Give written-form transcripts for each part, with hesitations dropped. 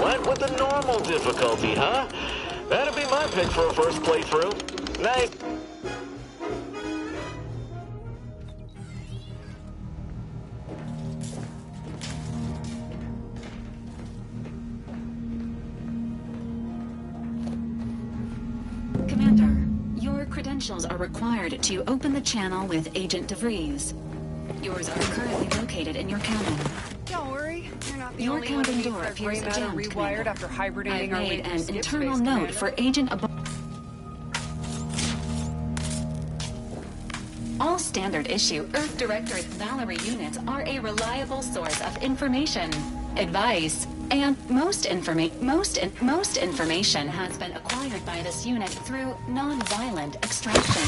Went with the normal difficulty, huh? That'd be my pick for a first playthrough. Nice. Commander, your credentials are required to open the channel with Agent DeVries. Yours are currently located in your cabin. Don't worry, you're not the Your only one cabin who door needs their appears gray matter jammed, rewired Commander. after hibernating I've our way made through an skip internal space, note Commander. for Agent All standard issue Earth Directorate Valerie units are a reliable source of information, advice, and most information has been acquired by this unit through non-violent extraction.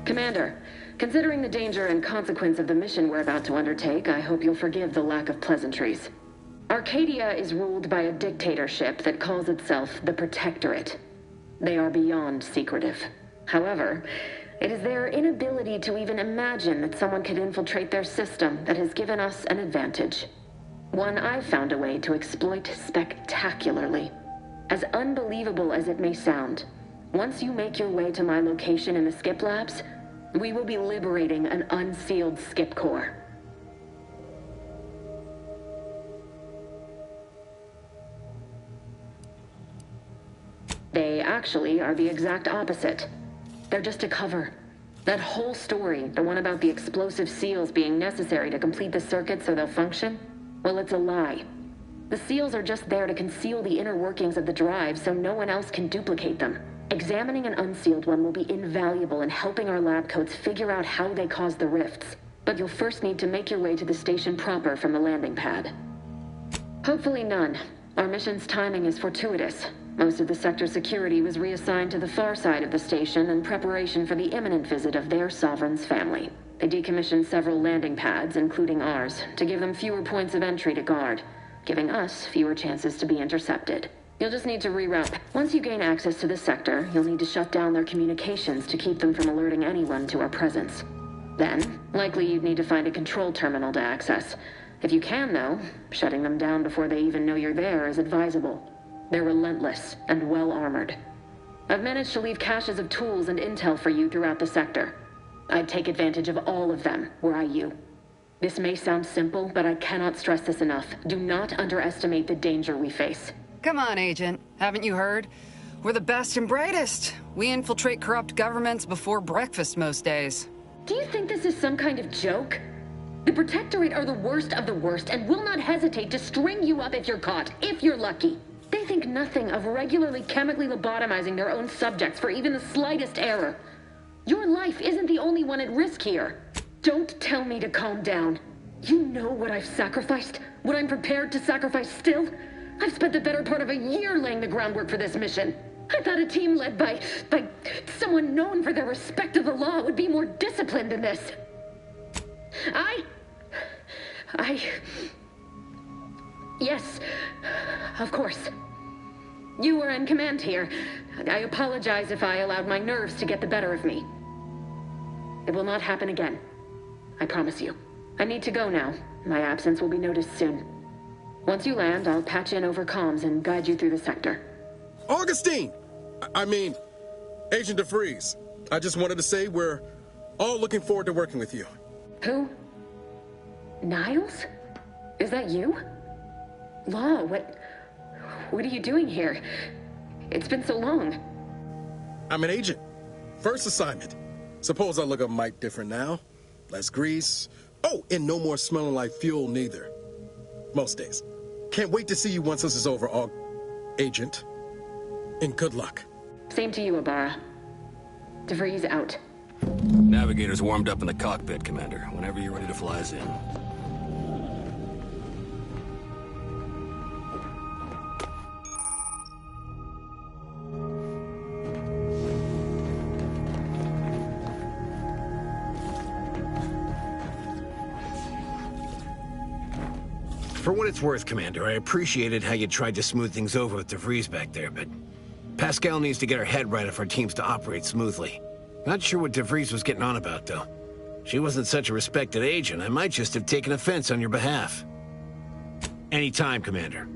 Commander, considering the danger and consequence of the mission we're about to undertake, I hope you'll forgive the lack of pleasantries. Arcadia is ruled by a dictatorship that calls itself the Protectorate. They are beyond secretive. However, it is their inability to even imagine that someone could infiltrate their system that has given us an advantage. One I've found a way to exploit spectacularly. As unbelievable as it may sound, once you make your way to my location in the Skip Labs, we will be liberating an unsealed Skip Core. They actually are the exact opposite. They're just a cover. That whole story, the one about the explosive seals being necessary to complete the circuit so they'll function, well, it's a lie. The seals are just there to conceal the inner workings of the drive so no one else can duplicate them. Examining an unsealed one will be invaluable in helping our lab coats figure out how they cause the rifts. But you'll first need to make your way to the station proper from the landing pad. Hopefully none. Our mission's timing is fortuitous. Most of the sector's security was reassigned to the far side of the station in preparation for the imminent visit of their sovereign's family. They decommissioned several landing pads, including ours, to give them fewer points of entry to guard, giving us fewer chances to be intercepted. You'll just need to reroute. Once you gain access to this sector, you'll need to shut down their communications to keep them from alerting anyone to our presence. Then, likely you'd need to find a control terminal to access. If you can, though, shutting them down before they even know you're there is advisable. They're relentless and well-armored. I've managed to leave caches of tools and intel for you throughout the sector. I'd take advantage of all of them, were I you. This may sound simple, but I cannot stress this enough. Do not underestimate the danger we face. Come on, Agent. Haven't you heard? We're the best and brightest. We infiltrate corrupt governments before breakfast most days. Do you think this is some kind of joke? The Protectorate are the worst of the worst and will not hesitate to string you up if you're caught, if you're lucky. They think nothing of regularly chemically lobotomizing their own subjects for even the slightest error. Your life isn't the only one at risk here. Don't tell me to calm down. You know what I've sacrificed? What I'm prepared to sacrifice still? I've spent the better part of a year laying the groundwork for this mission. I thought a team led by someone known for their respect of the law would be more disciplined than this. Yes, of course. You were in command here. I apologize if I allowed my nerves to get the better of me. It will not happen again. I promise you. I need to go now. My absence will be noticed soon. Once you land, I'll patch in over comms and guide you through the sector. Augustine! I mean, Agent DeVries. I just wanted to say we're all looking forward to working with you. Who? Niles? Is that you? Law, what are you doing here? It's been so long. I'm an agent. First assignment. Suppose I look a mite different now. Less grease. Oh, and no more smelling like fuel neither. Most days. Can't wait to see you once this is over, Agent. And good luck. Same to you, Ibarra. DeVries out. Navigator's warmed up in the cockpit, Commander. Whenever you're ready to fly us in. For what it's worth, Commander, I appreciated how you tried to smooth things over with DeVries back there, but Pascal needs to get her head right if our team's to operate smoothly. Not sure what DeVries was getting on about, though. She wasn't such a respected agent. I might just have taken offense on your behalf. Anytime, Commander.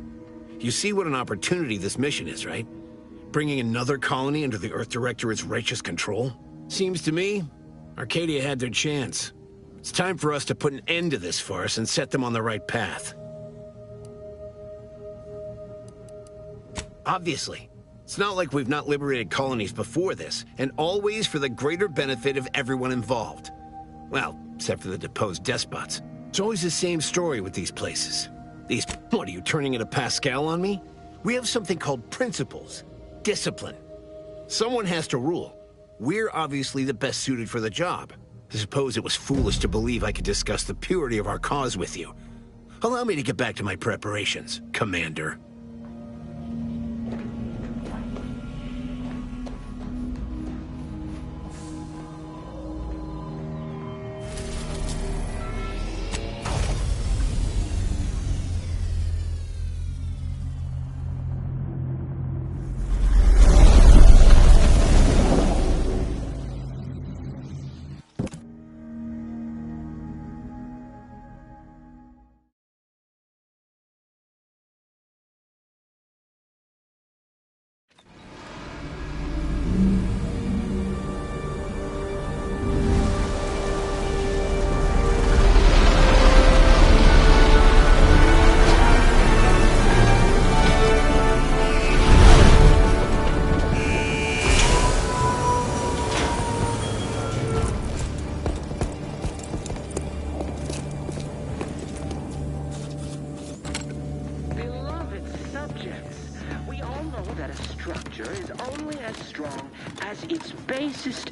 You see what an opportunity this mission is, right? Bringing another colony under the Earth Directorate's righteous control? Seems to me, Arcadia had their chance. It's time for us to put an end to this farce and set them on the right path. Obviously. It's not like we've not liberated colonies before this, and always for the greater benefit of everyone involved. Well, except for the deposed despots. It's always the same story with these places. What, are you turning into Pascal on me? We have something called principles. Discipline. Someone has to rule. We're obviously the best suited for the job. I suppose it was foolish to believe I could discuss the purity of our cause with you. Allow me to get back to my preparations, Commander.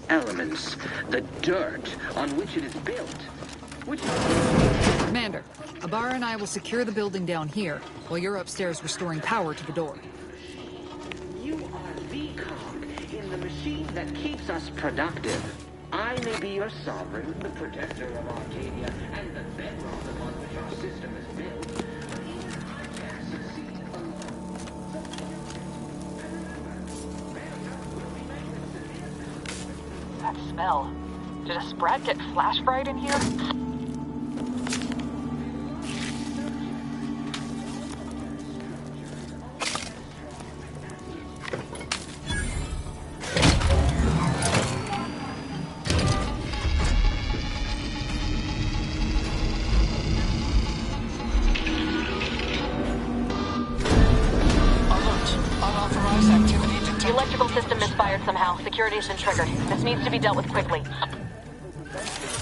Elements, the dirt on which it is built. Commander, Ibarra and I will secure the building down here, while you're upstairs restoring power to the door. You are the cog in the machine that keeps us productive. I may be your sovereign, the protector of Arcadia, and the bedrock upon which our system is built. But even I can't succeed alone. that smell? Did a sprat get flash fried in here? The electrical system misfired somehow. Security has been triggered. This needs to be dealt with quickly.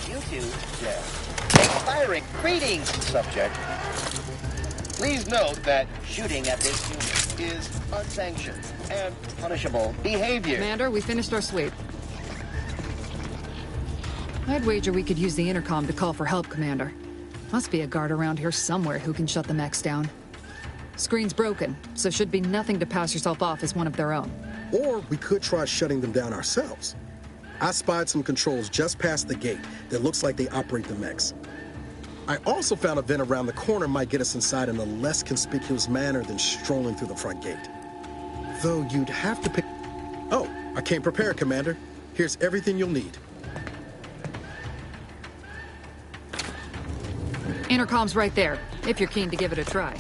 You two, expiring. Greetings, subject. Please note that shooting at this unit is unsanctioned and punishable behavior. Commander, we finished our sweep. I'd wager we could use the intercom to call for help, Commander. Must be a guard around here somewhere who can shut the mechs down. Screen's broken, so should be nothing to pass yourself off as one of their own. Or we could try shutting them down ourselves. I spied some controls just past the gate that looks like they operate the mechs. I also found a vent around the corner might get us inside in a less conspicuous manner than strolling through the front gate. Though you'd have to pick... Oh, I came prepared, Commander. Here's everything you'll need. Intercom's right there, if you're keen to give it a try.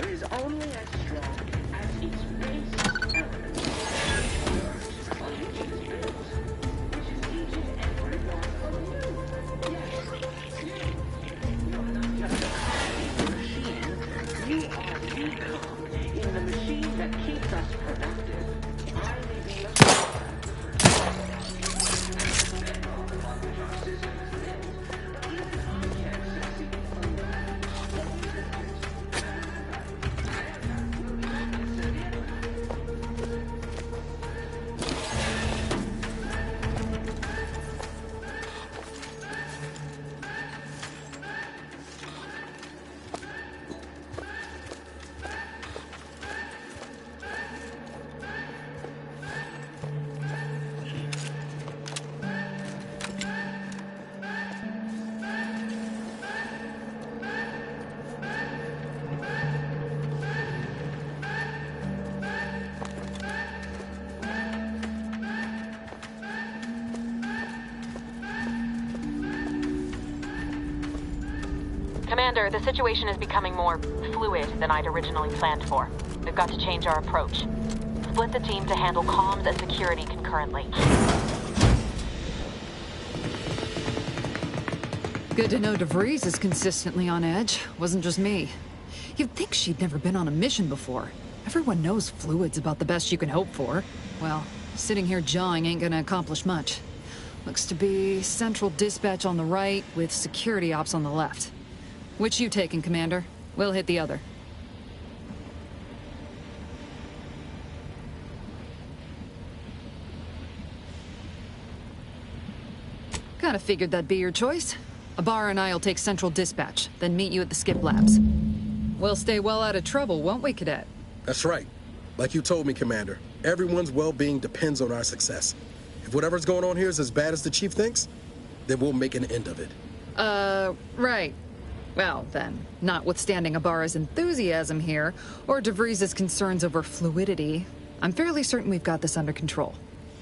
Is only as strong as its base element. On which it is built, which is each and every one of you. Yes. You're not just a machine. You are the cog in the machine that keeps us productive. I may be a Commander, the situation is becoming more fluid than I'd originally planned for. We've got to change our approach. Split the team to handle comms and security concurrently. Good to know DeVries is consistently on edge. Wasn't just me. You'd think she'd never been on a mission before. Everyone knows fluid's about the best you can hope for. Well, sitting here jawing ain't gonna accomplish much. Looks to be central dispatch on the right with security ops on the left. Which you taking, Commander? We'll hit the other. Kinda figured that'd be your choice. Ibarra and I'll take central dispatch, then meet you at the skip labs. We'll stay well out of trouble, won't we, Cadet? That's right. Like you told me, Commander, everyone's well-being depends on our success. If whatever's going on here is as bad as the Chief thinks, then we'll make an end of it. Right. Well, then, notwithstanding Ibarra's enthusiasm here, or DeVries' concerns over fluidity, I'm fairly certain we've got this under control.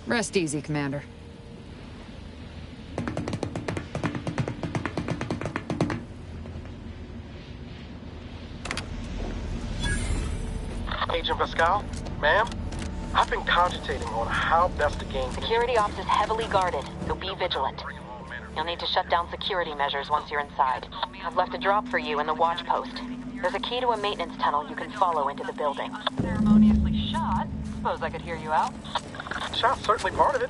Rest easy, Commander. Agent Pascal, ma'am, I've been cogitating on how best to gain... Security ops is heavily guarded, so be vigilant. You'll need to shut down security measures once you're inside. I've left a drop for you in the watch post. There's a key to a maintenance tunnel you can follow into the building. Ceremoniously shot. Suppose I could hear you out. Shot's certainly part of it.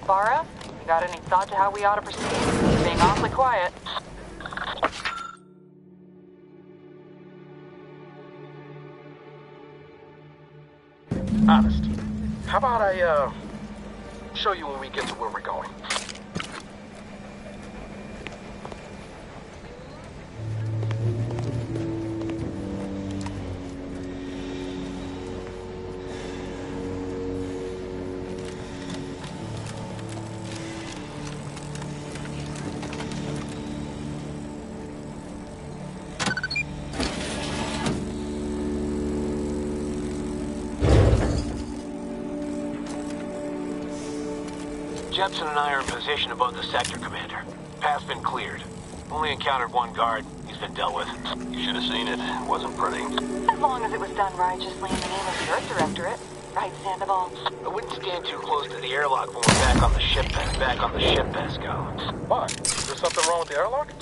Barra, you got any thought to how we ought to proceed? You're being awfully quiet. Honest. How about I, show you when we get to where we're going? Jepson and I are in position above the sector, Commander. Path's been cleared. Only encountered one guard. He's been dealt with. You should have seen it. It wasn't pretty. As long as it was done righteously in the name of the Earth Directorate. Right, Sandoval? I wouldn't stand too close to the airlock when we're back on the ship, Pascal. Why? Is there something wrong with the airlock?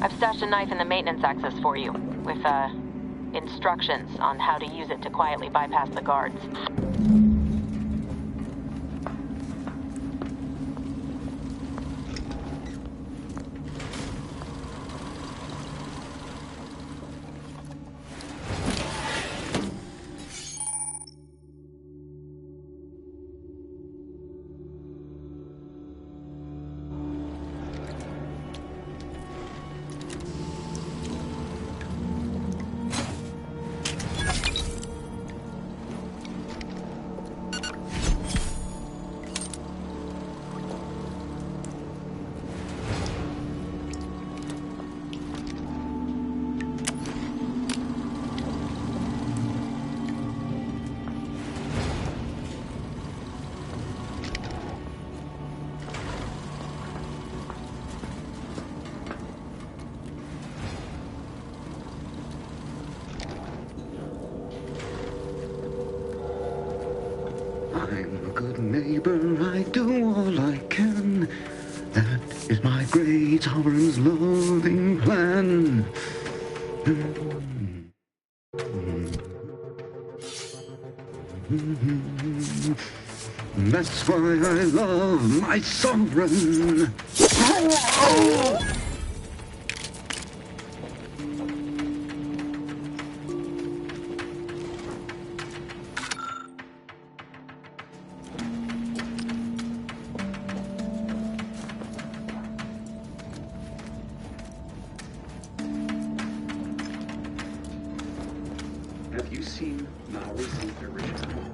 I've stashed a knife in the maintenance access for you, with, instructions on how to use it to quietly bypass the guards. I'm a good neighbor, I do all I can. That is my great sovereign's loving plan. That's why I love my sovereign. Have you seen Maori's original?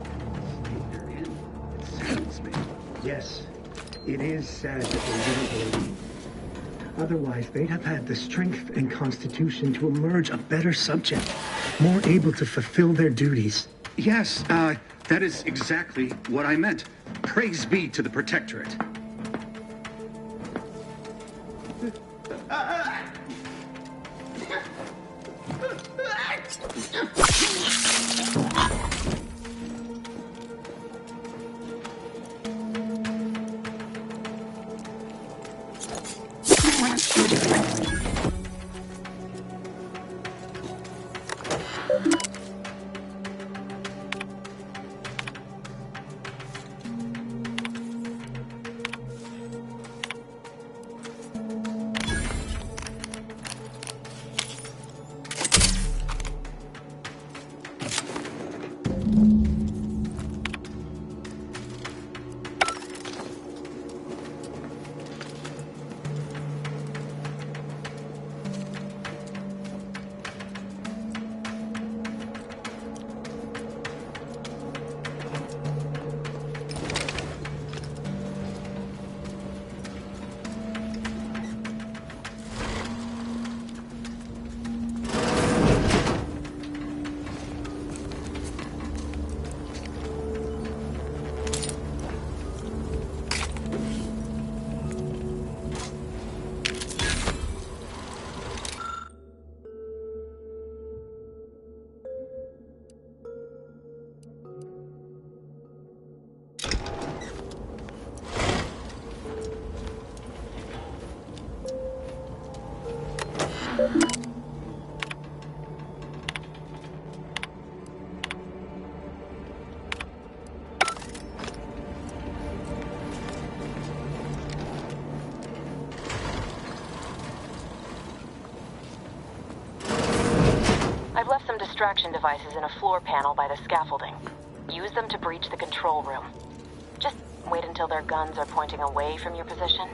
They're in. It saddens me. Yes, it is sad that they didn't believe. Otherwise, they'd have had the strength and constitution to emerge a better subject, more able to fulfill their duties. Yes, that is exactly what I meant. Praise be to the Protectorate. extraction devices in a floor panel by the scaffolding. Use them to breach the control room. Just wait until their guns are pointing away from your position.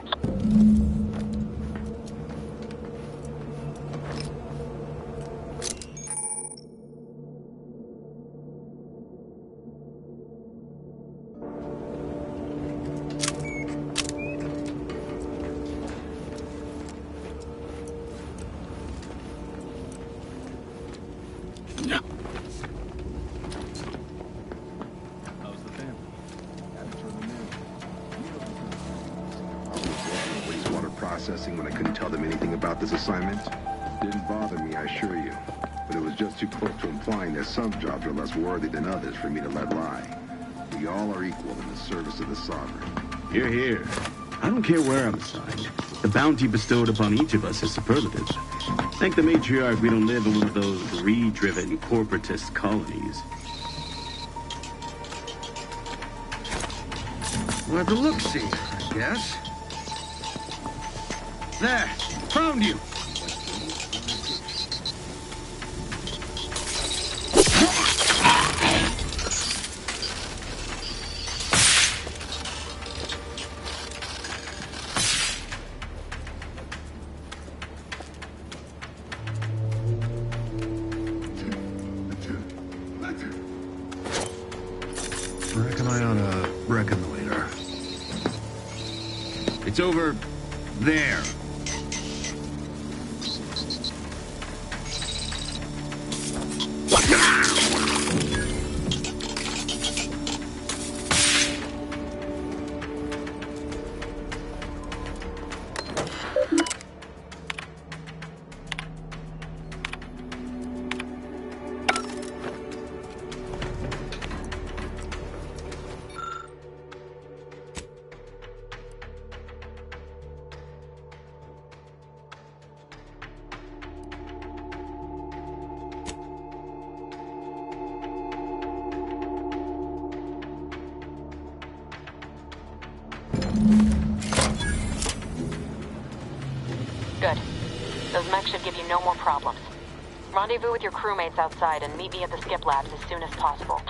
When I couldn't tell them anything about this assignment. Didn't bother me, I assure you. But it was just too close to implying that some jobs are less worthy than others for me to let lie. We all are equal in the service of the Sovereign. Hear, hear. I don't care where I'm assigned. The bounty bestowed upon each of us is superlative. Thank the matriarch we don't live in one of those greed-driven corporatist colonies. We'll have to look-see, I guess. There, found you. Reckon I ought to reckon later. It's over there. Good. Those mechs should give you no more problems. Rendezvous with your crewmates outside and meet me at the skip labs as soon as possible.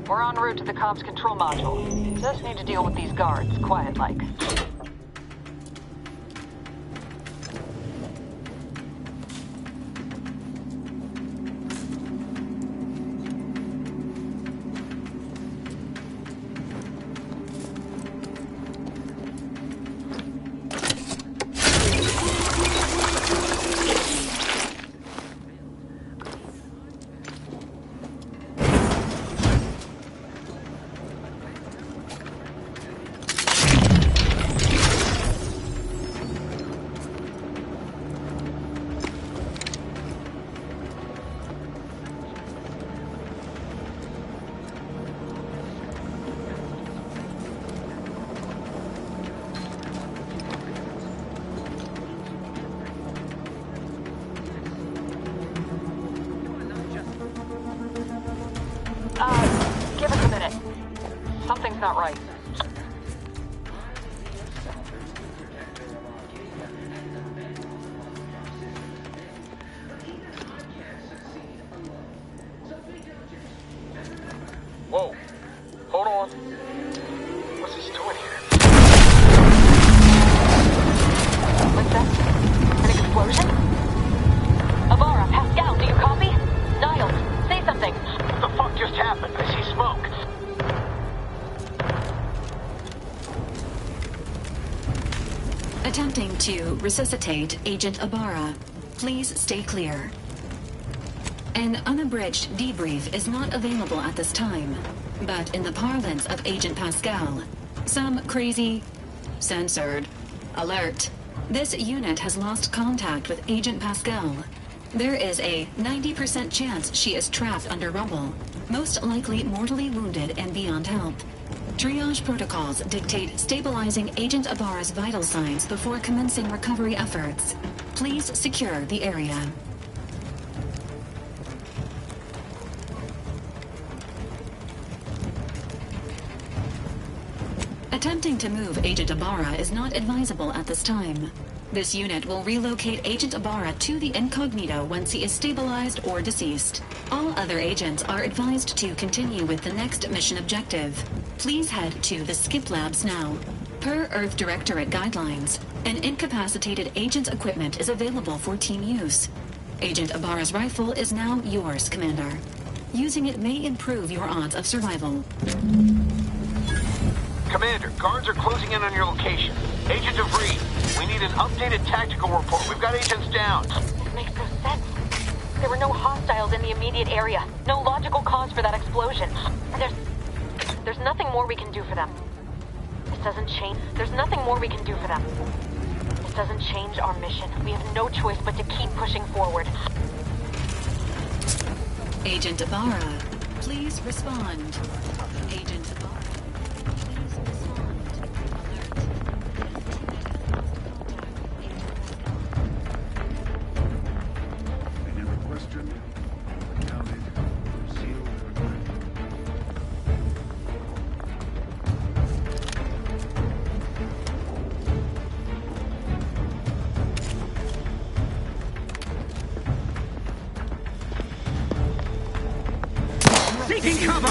We're en route to the comms control module. Just need to deal with these guards, quiet-like. Give us a minute. Something's not right. Whoa. Hold on. What's he doing here? What's that? An explosion? Avara, Pascal, do you copy? Niles, say something. What the fuck just happened? I see smoke. Attempting to resuscitate Agent Ibarra. Please stay clear. An unabridged debrief is not available at this time, but in the parlance of Agent Pascal, some crazy, censored, alert. This unit has lost contact with Agent Pascal. There is a 90% chance she is trapped under rubble, most likely mortally wounded and beyond help. Triage protocols dictate stabilizing Agent Ibarra's vital signs before commencing recovery efforts. Please secure the area. Attempting to move Agent Ibarra is not advisable at this time. This unit will relocate Agent Ibarra to the incognito once he is stabilized or deceased. All other agents are advised to continue with the next mission objective. Please head to the Skip Labs now. Per Earth Directorate guidelines, an incapacitated agent's equipment is available for team use. Agent Ibarra's rifle is now yours, Commander. Using it may improve your odds of survival. Commander, guards are closing in on your location. Agent DeVries, we need an updated tactical report. We've got agents down. This makes no sense. There were no hostiles in the immediate area. No logical cause for that explosion. There's nothing more we can do for them. This doesn't change. There's nothing more we can do for them. This doesn't change our mission. We have no choice but to keep pushing forward. Agent Ibarra, please respond. Agent Ibarra. Taking cover!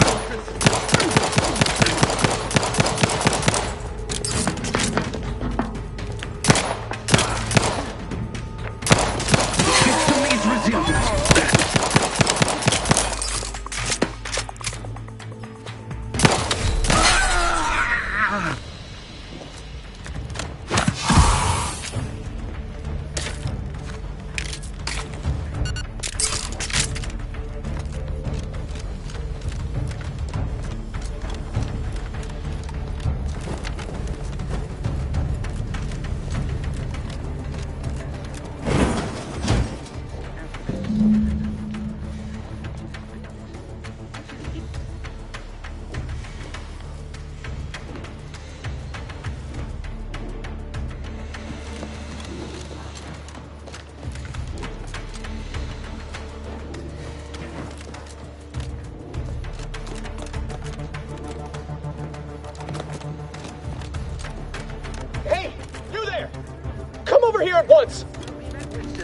Here at once!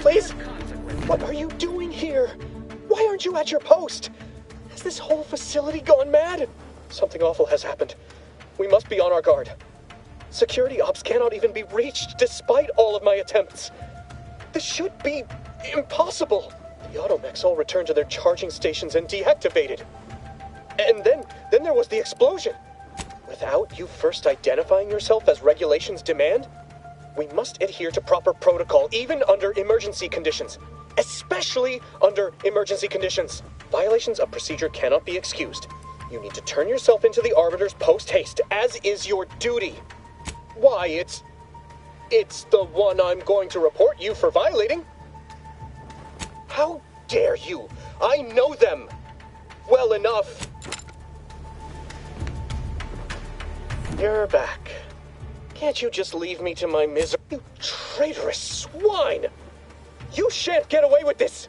Please? What are you doing here? Why aren't you at your post? Has this whole facility gone mad? Something awful has happened. We must be on our guard. Security ops cannot even be reached despite all of my attempts. This should be impossible. The automechs all returned to their charging stations and deactivated. And then there was the explosion. Without you first identifying yourself as regulations demand, we must adhere to proper protocol, even under emergency conditions. Especially under emergency conditions. Violations of procedure cannot be excused. You need to turn yourself into the Arbiter's post-haste, as is your duty. Why, it's the one I'm going to report you for violating. How dare you? I know them well enough. You're back. Can't you just leave me to my misery? You traitorous swine! You shan't get away with this!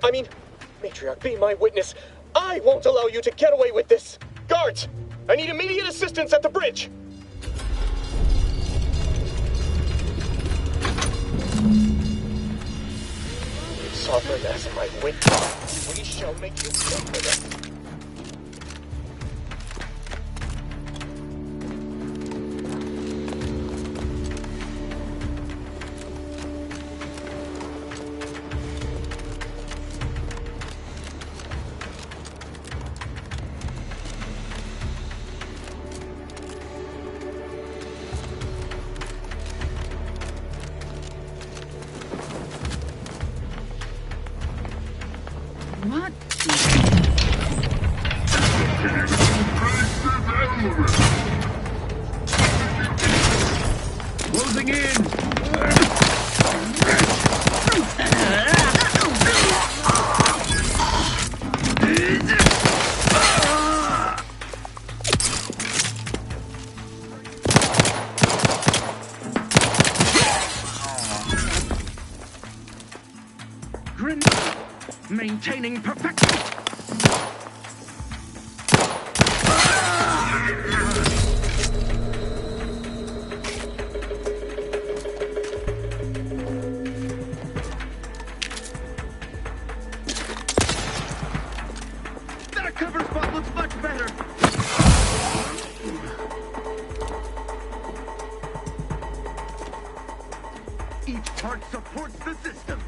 I mean, Matriarch, be my witness. I won't allow you to get away with this! Guards! I need immediate assistance at the bridge! Sovereign as my witness, we shall make you pay for this. What? Closing in! maintaining perfection. That cover spot looks much better. Each part supports the system.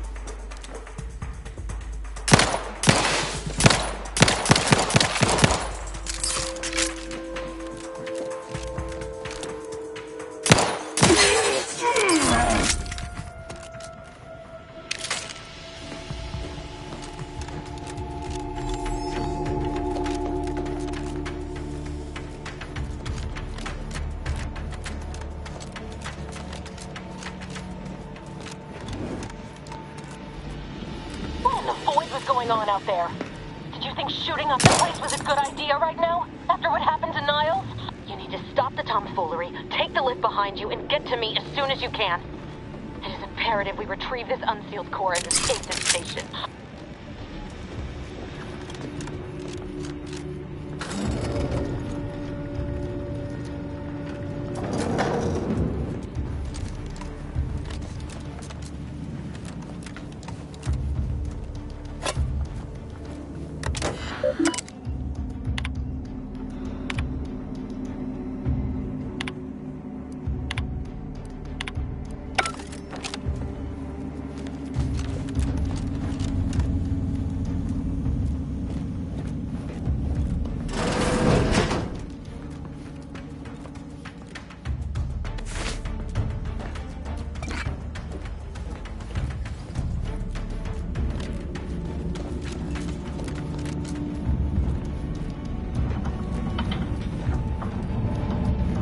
What in the void was going on out there? Did you think shooting up the place was a good idea right now? After what happened to Niles? You need to stop the tomfoolery, take the lift behind you, and get to me as soon as you can. It is imperative we retrieve this unsealed core and escape this station.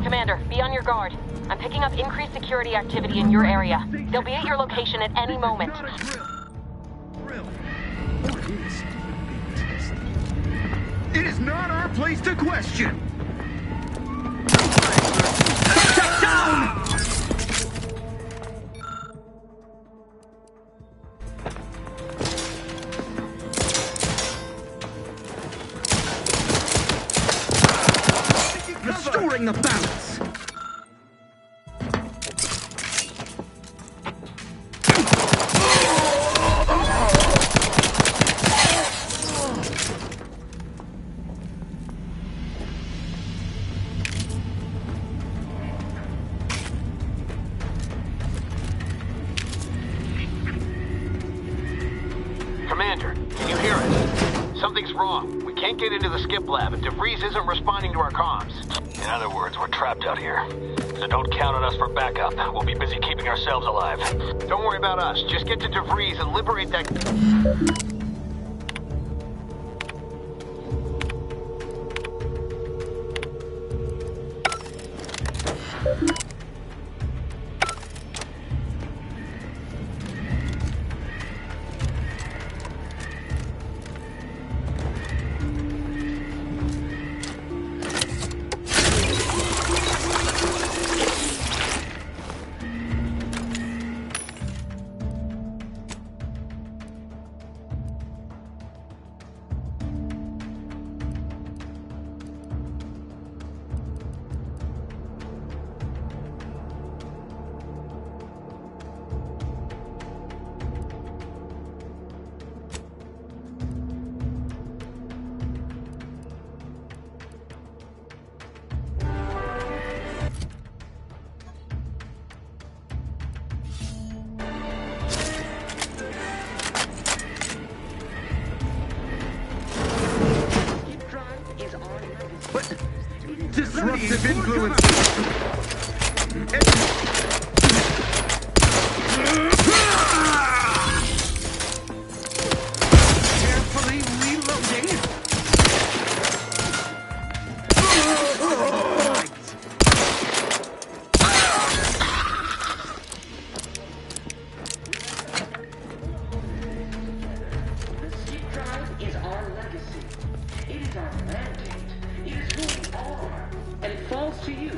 Commander, be on your guard. I'm picking up increased security activity in your area. They'll be at your location at any moment. It is not our place to question. Restoring the balance. Commander, can you hear us? Something's wrong. We can't get into the skip lab, and DeVries isn't responding to our comms. In other words, we're trapped out here. So don't count on us for backup. We'll be busy keeping ourselves alive. Don't worry about us. Just get to DeVries and liberate that... Disruptive influence. Carefully reloading. The skip drive is our legacy. It is our mandate. It is who we are. And it falls to you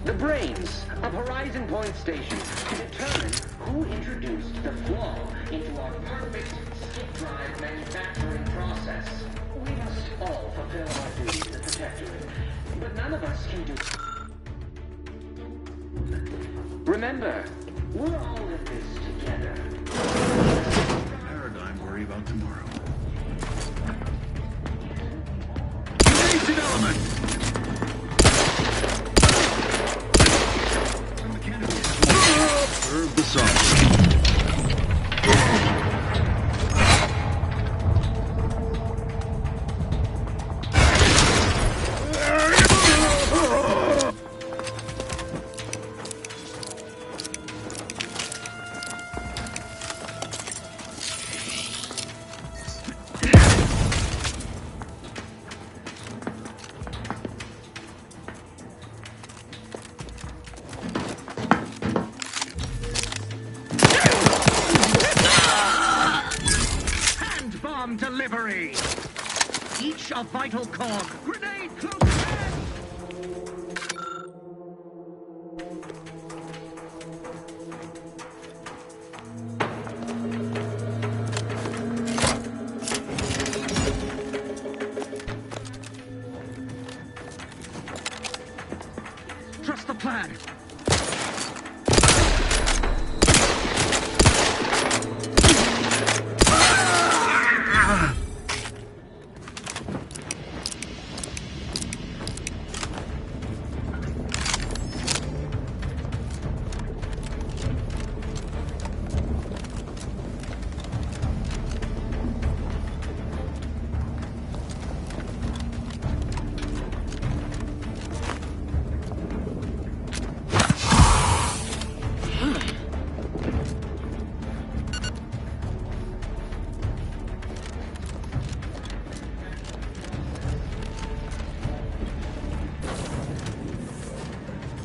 the brains of Horizon Point Station, to determine who introduced the flaw into our perfect skip drive manufacturing process. We must all fulfill our duties as Protectorate, but none of us can do... Remember, we're all in this together. Paradigm worry about tomorrow. Engage an element! Observe the sun. Delivery! Each a vital cog. Grenade close at hand! Trust the plan.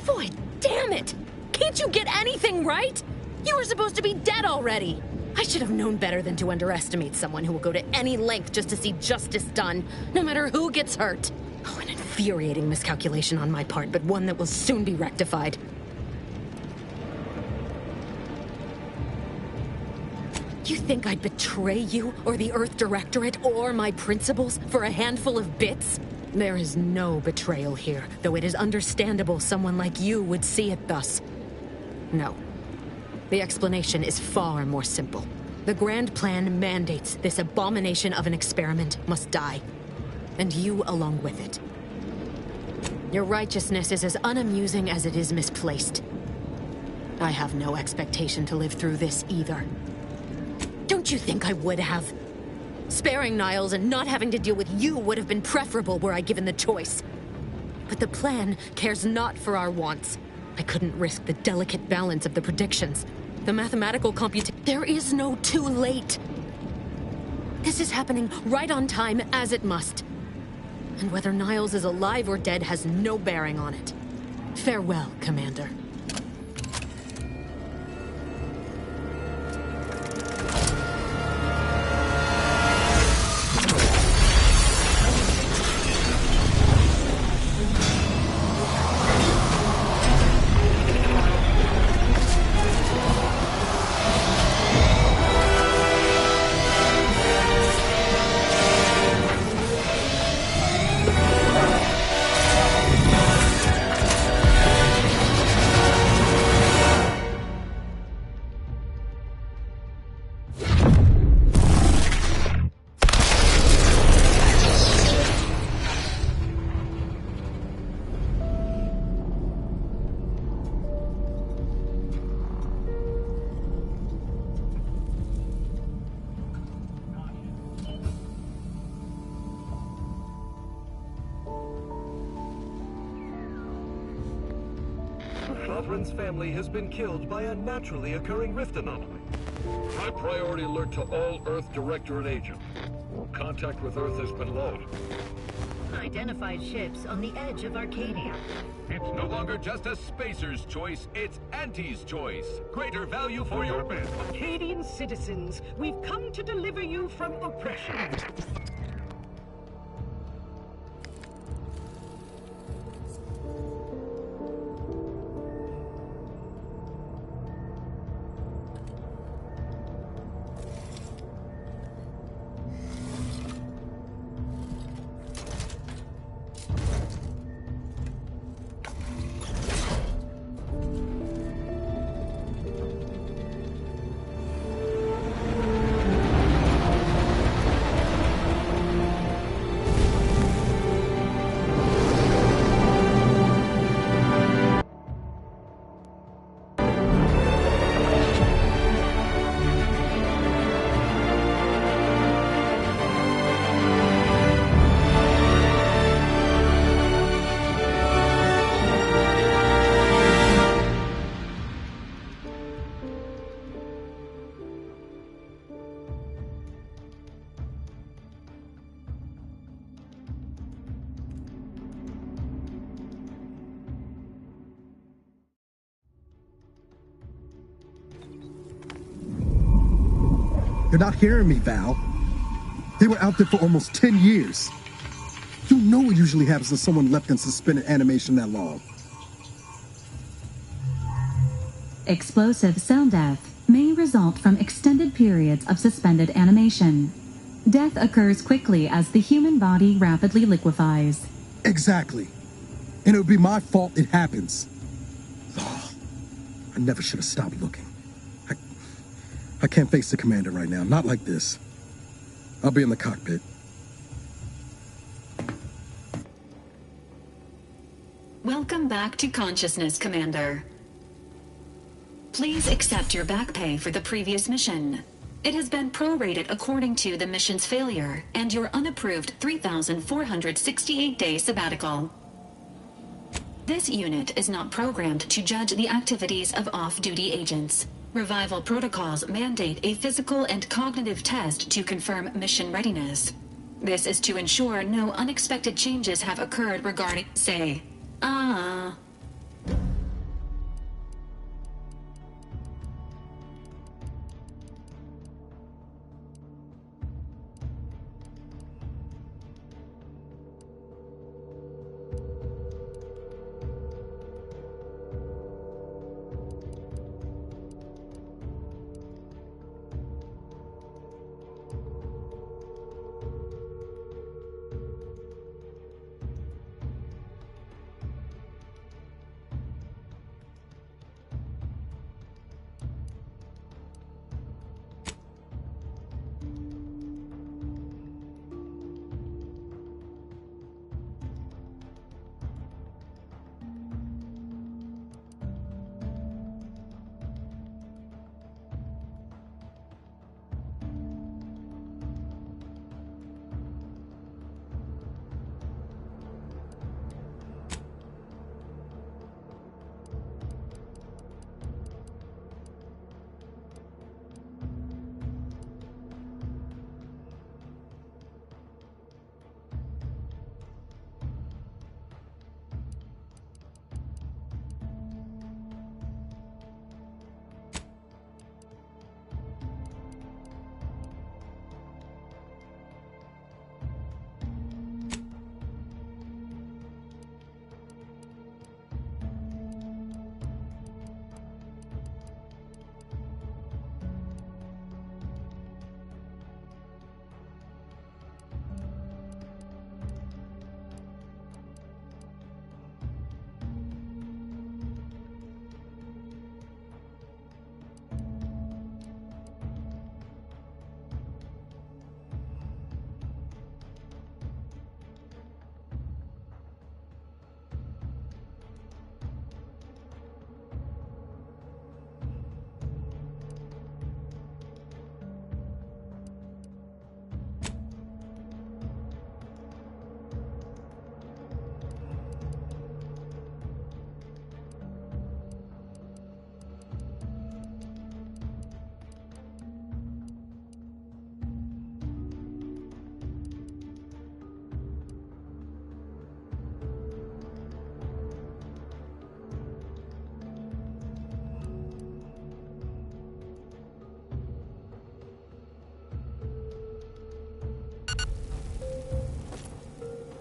Boy, damn it! Can't you get anything right? You were supposed to be dead already. I should have known better than to underestimate someone who will go to any length just to see justice done, no matter who gets hurt. Oh, an infuriating miscalculation on my part, but one that will soon be rectified. You think I'd betray you, or the Earth Directorate, or my principals for a handful of bits? There is no betrayal here, though it is understandable someone like you would see it thus. No. The explanation is far more simple. The Grand Plan mandates this abomination of an experiment must die. And you along with it. Your righteousness is as unamusing as it is misplaced. I have no expectation to live through this either. Don't you think I would have? Sparing Niles and not having to deal with you would have been preferable were I given the choice. But the plan cares not for our wants. I couldn't risk the delicate balance of the predictions. The mathematical computation. There is no too late. This is happening right on time as it must. And whether Niles is alive or dead has no bearing on it. Farewell, Commander. Lothrin's family has been killed by a naturally occurring rift anomaly. High priority alert to all Earth Directorate agents. Contact with Earth has been low. Identified ships on the edge of Arcadia. It's no longer just a spacer's choice, it's Auntie's choice. Greater value for your men. Arcadian citizens, we've come to deliver you from oppression. You're not hearing me, Val. They were out there for almost 10 years. You know what usually happens to someone left in suspended animation that long. Explosive cell death may result from extended periods of suspended animation. Death occurs quickly as the human body rapidly liquefies. Exactly. And it would be my fault it happens. Oh, I never should have stopped looking. I can't face the commander right now, not like this. I'll be in the cockpit. Welcome back to consciousness, Commander. Please accept your back pay for the previous mission. It has been prorated according to the mission's failure and your unapproved 3,468-day sabbatical. This unit is not programmed to judge the activities of off-duty agents. Revival protocols mandate a physical and cognitive test to confirm mission readiness. This is to ensure no unexpected changes have occurred regarding, say,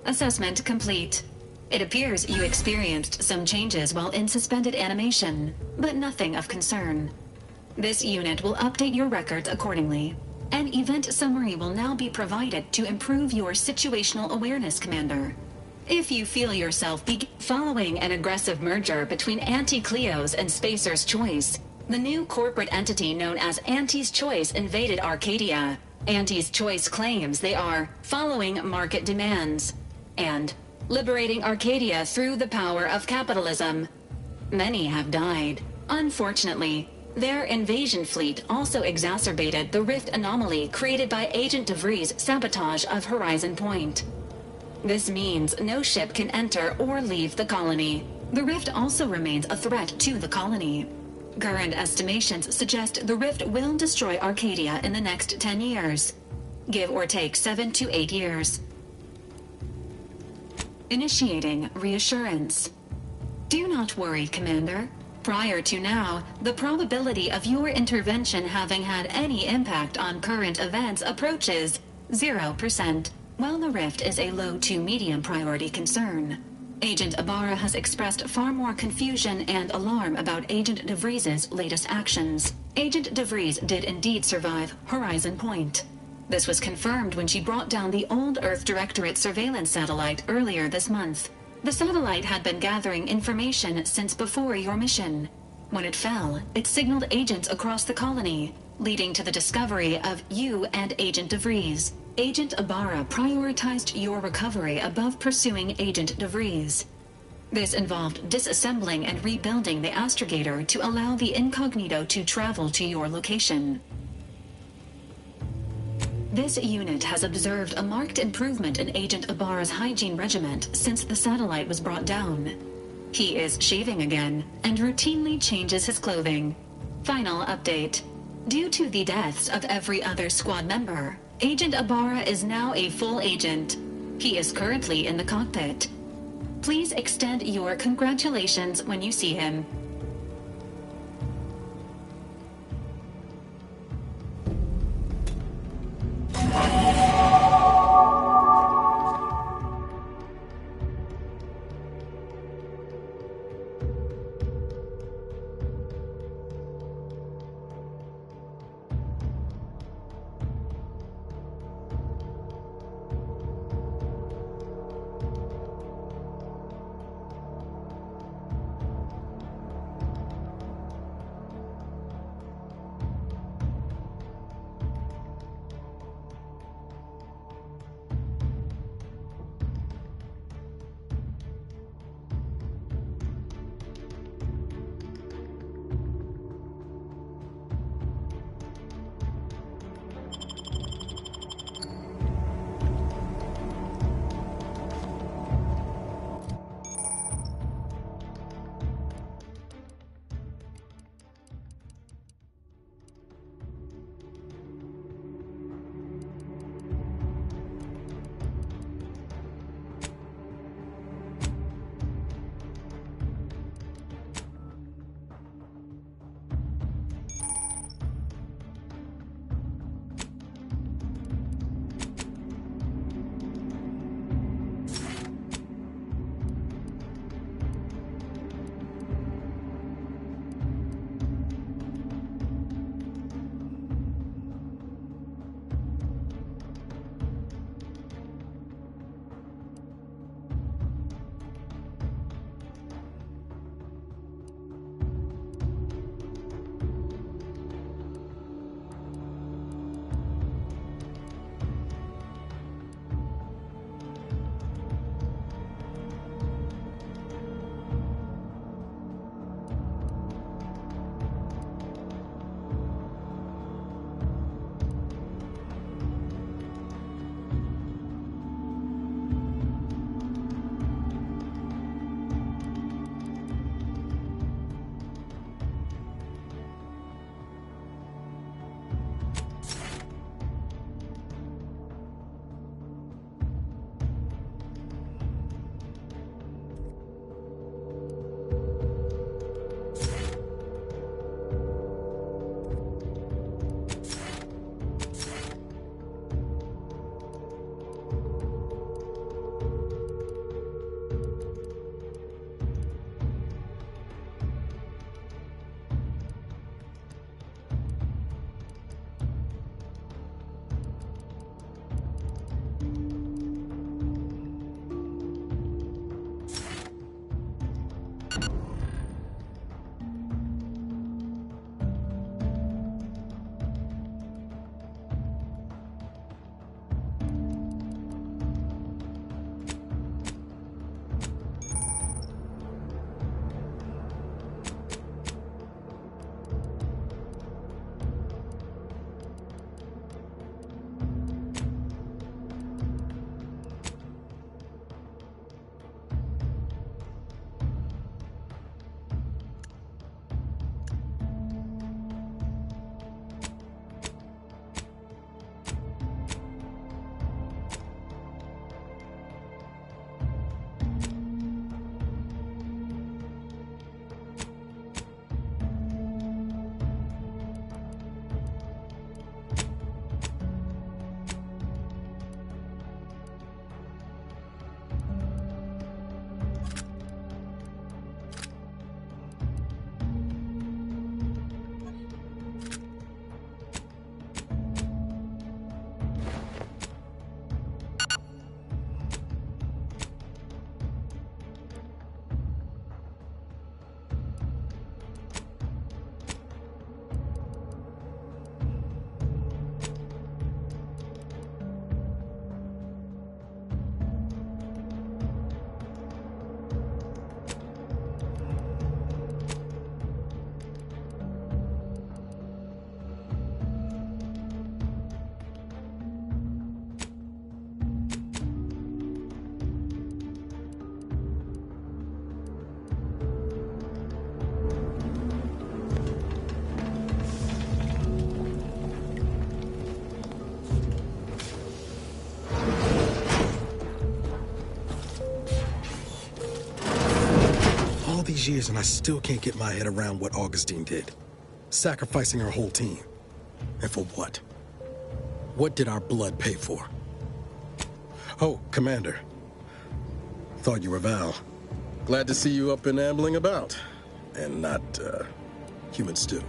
Assessment complete. It appears you experienced some changes while in suspended animation, but nothing of concern. This unit will update your records accordingly. An event summary will now be provided to improve your situational awareness, Commander. If you feel yourself following an aggressive merger between Anti-Cleo's and Spacer's Choice, the new corporate entity known as Anti's Choice invaded Arcadia. Anti's Choice claims they are following market demands and liberating Arcadia through the power of capitalism. Many have died. Unfortunately, their invasion fleet also exacerbated the rift anomaly created by Agent DeVries' sabotage of Horizon Point. This means no ship can enter or leave the colony. The rift also remains a threat to the colony. Current estimations suggest the rift will destroy Arcadia in the next 10 years. Give or take 7 to 8 years. Initiating reassurance. Do not worry, Commander. Prior to now, the probability of your intervention having had any impact on current events approaches 0%, while the rift is a low to medium priority concern. Agent Ibarra has expressed far more confusion and alarm about Agent DeVries's latest actions. Agent DeVries did indeed survive Horizon Point. This was confirmed when she brought down the old Earth Directorate surveillance satellite earlier this month. The satellite had been gathering information since before your mission. When it fell, it signaled agents across the colony, leading to the discovery of you and Agent DeVries. Agent Ibarra prioritized your recovery above pursuing Agent DeVries. This involved disassembling and rebuilding the astrogator to allow the incognito to travel to your location. This unit has observed a marked improvement in Agent Ibarra's hygiene regiment since the satellite was brought down. He is shaving again and routinely changes his clothing. Final update. Due to the deaths of every other squad member, Agent Ibarra is now a full agent. He is currently in the cockpit. Please extend your congratulations when you see him. these years and I still can't get my head around what Augustine did. Sacrificing her whole team. And for what? What did our blood pay for? Oh, Commander. Thought you were Val. Glad to see you up and ambling about. And not, human stew.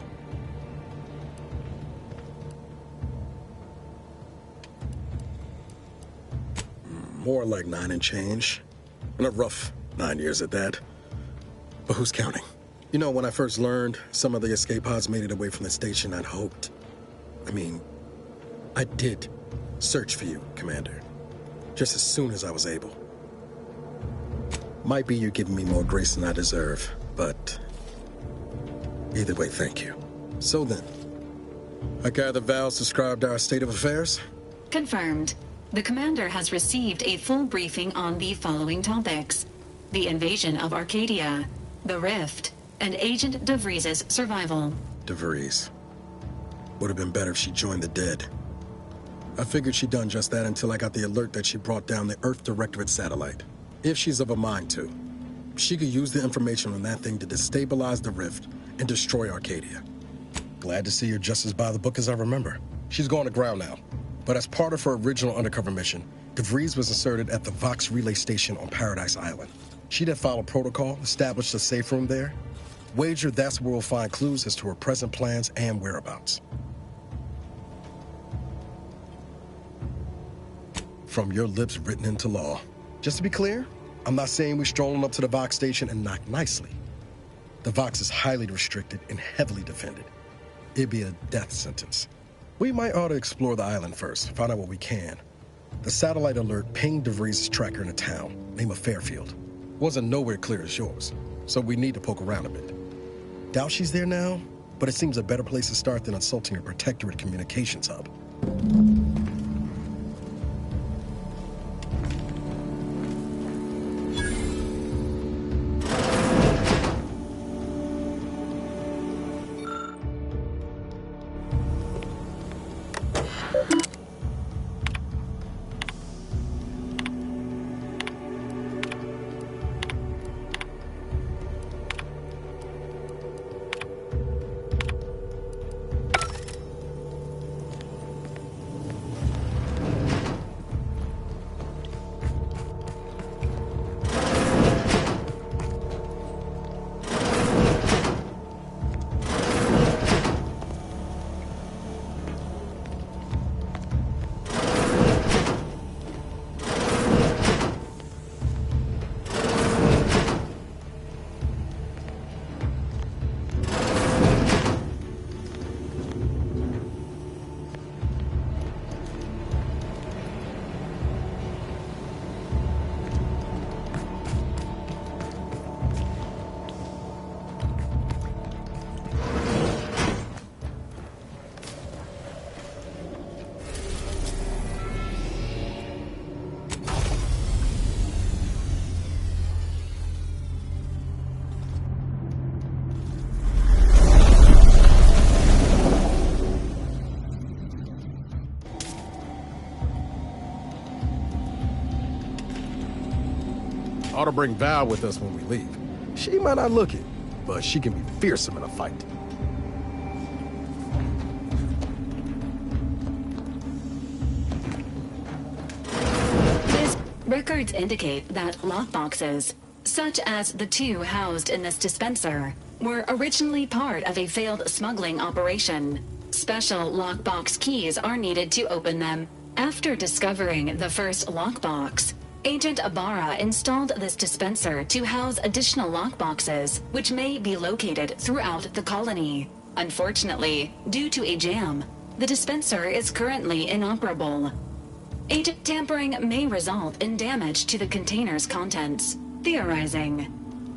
More like 9 and change. And a rough 9 years at that. But who's counting? You know, when I first learned some of the escape pods made it away from the station, I'd hoped. I did search for you, Commander. Just as soon as I was able. Might be you're giving me more grace than I deserve, but either way, thank you. So then, I gather Val's described our state of affairs? Confirmed. The commander has received a full briefing on the following topics: the invasion of Arcadia, the Rift, and Agent DeVries' survival. DeVries. Would have been better if she joined the dead. I figured she'd done just that until I got the alert that she brought down the Earth Directorate satellite. If she's of a mind to, she could use the information on that thing to destabilize the Rift and destroy Arcadia. Glad to see you're just as by the book as I remember. She's going to ground now. But as part of her original undercover mission, DeVries was inserted at the Vox relay station on Paradise Island. She'd have followed protocol, established a safe room there. Wager that's where we'll find clues as to her present plans and whereabouts. From your lips written into law. Just to be clear, I'm not saying we stroll on up to the Vox station and knock nicely. The Vox is highly restricted and heavily defended. It'd be a death sentence. We might ought to explore the island first, find out what we can. The satellite alert pinged DeVries' tracker in a town, name of Fairfield. Wasn't nowhere clear as yours, so we need to poke around a bit. Doubt she's there now, but it seems a better place to start than assaulting her protectorate communications hub. Ought to bring Val with us when we leave. She might not look it, but she can be fearsome in a fight. His records indicate that lockboxes, such as the 2 housed in this dispenser, were originally part of a failed smuggling operation. Special lockbox keys are needed to open them. After discovering the first lockbox, Agent Ibarra installed this dispenser to house additional lockboxes, which may be located throughout the colony. Unfortunately, due to a jam, the dispenser is currently inoperable. Agent tampering may result in damage to the container's contents. Theorizing.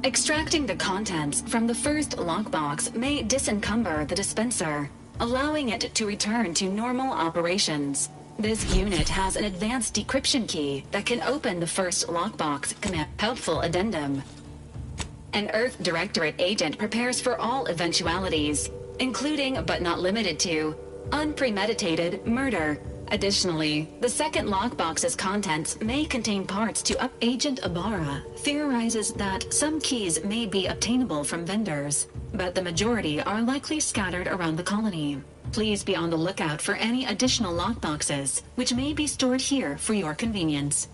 Extracting the contents from the first lockbox may disencumber the dispenser, allowing it to return to normal operations. This unit has an advanced decryption key that can open the first lockbox. Helpful addendum. An Earth Directorate agent prepares for all eventualities, including but not limited to unpremeditated murder, Additionally, the second lockbox's contents may contain parts to up. Agent Ibarra theorizes that some keys may be obtainable from vendors, but the majority are likely scattered around the colony. Please be on the lookout for any additional lockboxes, which may be stored here for your convenience.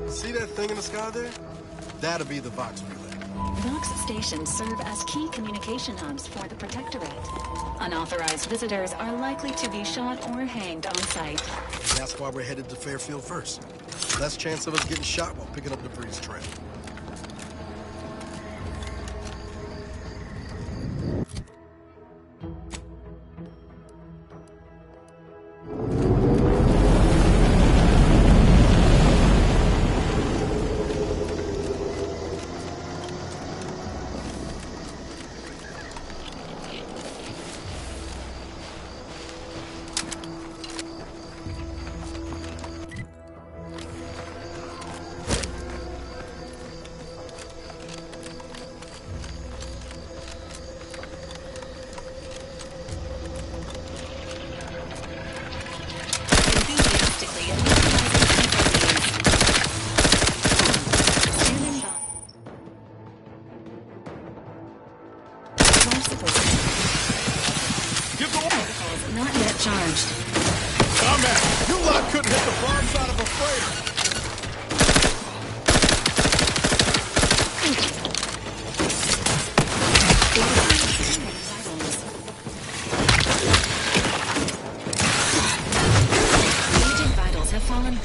See that thing in the sky there? That'll be the Vox relay. Vox stations serve as key communication hubs for the Protectorate. Unauthorized visitors are likely to be shot or hanged on sight. That's why we're headed to Fairfield first. Less chance of us getting shot while picking up debris trail. Not yet charged. Dumbass! You lot couldn't hit the bomb side of a freighter! Agent vitals have fallen.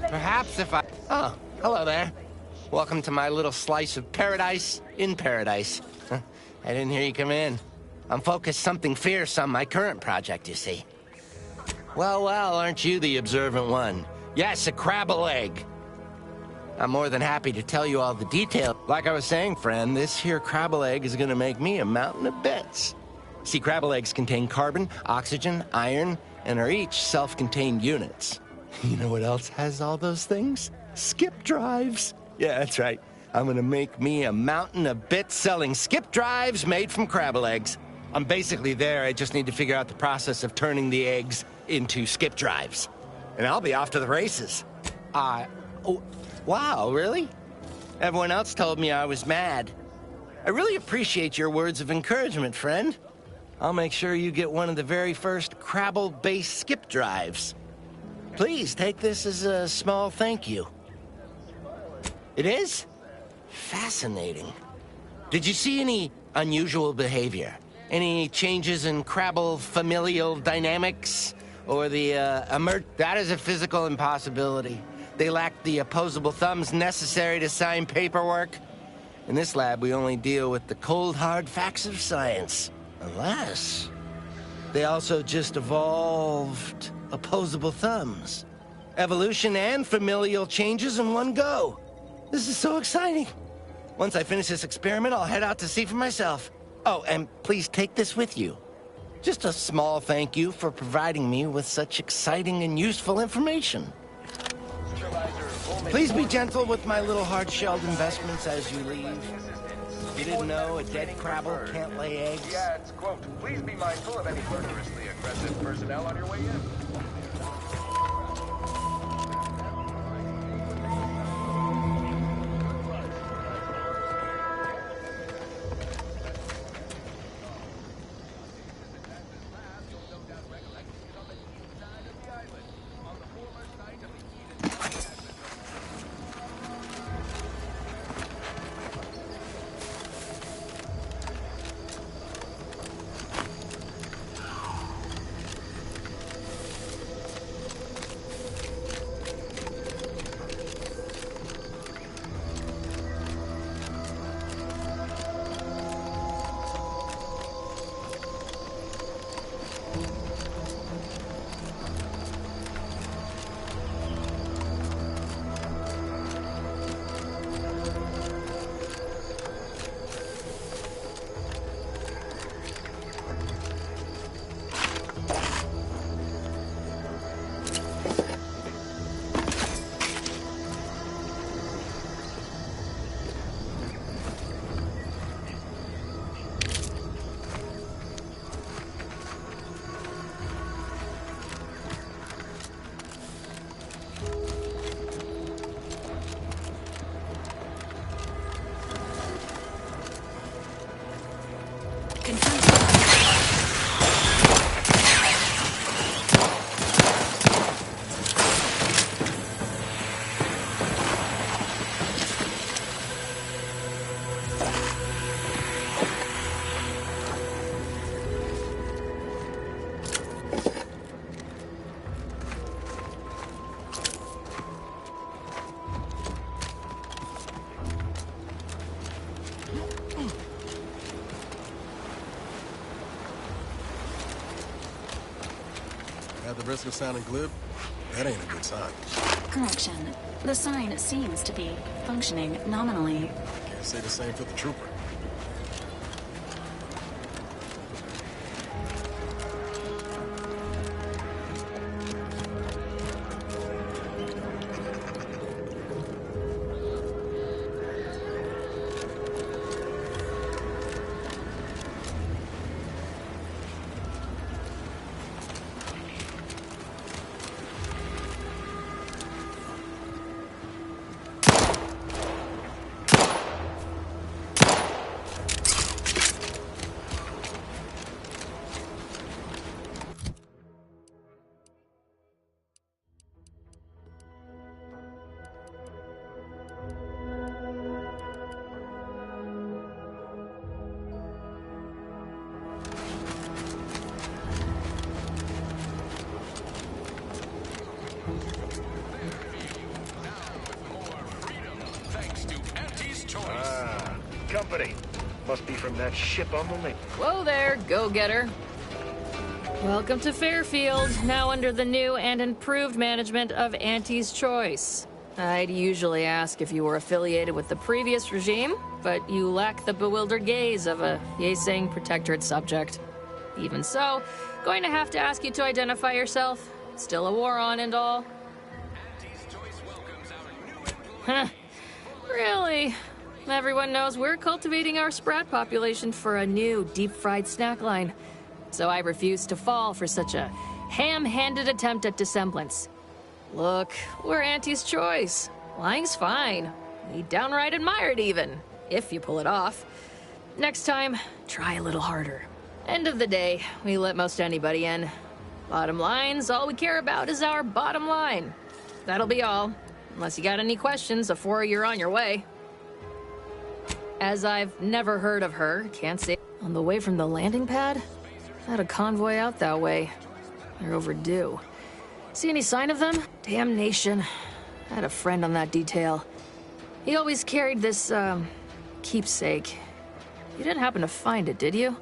Perhaps if I... Oh, hello there. Welcome to my little slice of paradise in paradise. I didn't hear you come in. I'm focused something fierce on my current project, you see. Well, aren't you the observant one? Yes, a crabble egg. I'm more than happy to tell you all the details. Like I was saying, friend, this here crabble egg is gonna make me a mountain of bits. See, crabble eggs contain carbon, oxygen, iron, and are each self-contained units. You know what else has all those things? Skip drives. Yeah, that's right. I'm gonna make me a mountain of bits selling skip drives made from crabble eggs. I'm basically there. I just need to figure out the process of turning the eggs into skip drives. And I'll be off to the races. Oh, wow, really? Everyone else told me I was mad. I really appreciate your words of encouragement, friend. I'll make sure you get one of the very first crabble-based skip drives. Please take this as a small thank you. It is? Fascinating. Did you see any unusual behavior? Any changes in crabble familial dynamics? Or the, That is a physical impossibility. They lack the opposable thumbs necessary to sign paperwork. In this lab, we only deal with the cold, hard facts of science. Unless... they also just evolved opposable thumbs. Evolution and familial changes in one go. This is so exciting. Once I finish this experiment, I'll head out to see for myself. Oh, and please take this with you. Just a small thank you for providing me with such exciting and useful information. Please be gentle with my little hard-shelled investments as you leave. You didn't know a dead crabble can't lay eggs? The ads quote, please be mindful of any murderously aggressive personnel on your way in. At the risk of sounding glib, that ain't a good sign. Correction. The sign seems to be functioning nominally. Can't say the same for the trooper. company. Must be from that ship on the lake. Whoa there, go-getter. Welcome to Fairfield, now under the new and improved management of Auntie's Choice. I'd usually ask if you were affiliated with the previous regime, but you lack the bewildered gaze of a yay-saying protectorate subject. Even so, going to have to ask you to identify yourself. Still a war on and all. Huh. Really? Everyone knows we're cultivating our sprat population for a new deep-fried snack line. So I refuse to fall for such a ham-handed attempt at dissemblance. Look, we're Auntie's Choice. Lying's fine. We downright admire it even, if you pull it off. Next time, try a little harder. End of the day, we let most anybody in. Bottom line's all we care about is our bottom line. That'll be all, unless you got any questions before you're on your way. As I've never heard of her, can't say. On the way from the landing pad? Had a convoy out that way. They're overdue. See any sign of them? Damnation. I had a friend on that detail. He always carried this, keepsake. You didn't happen to find it, did you?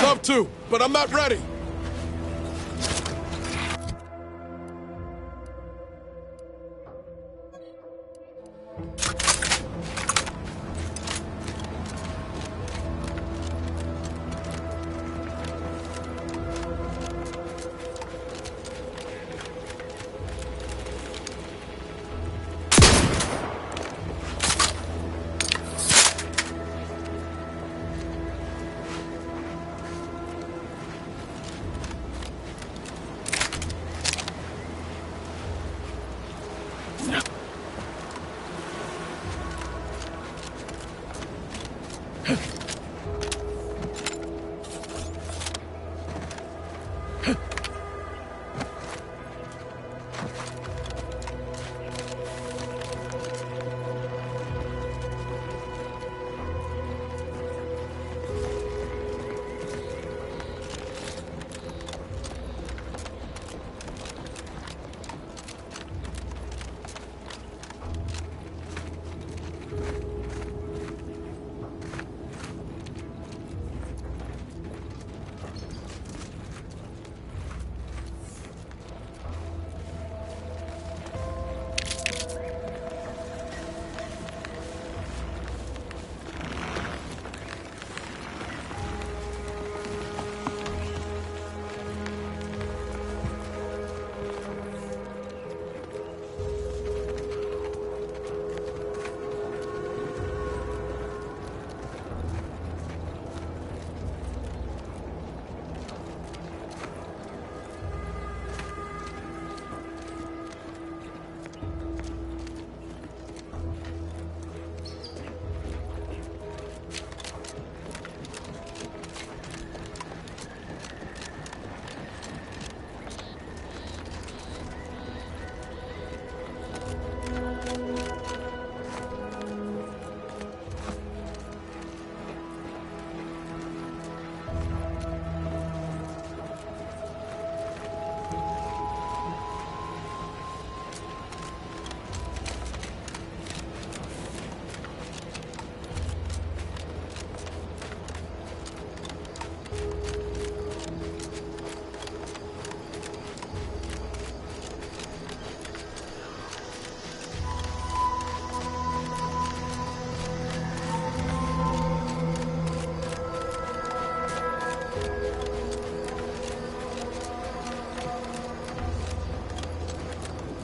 Love to, but I'm not ready.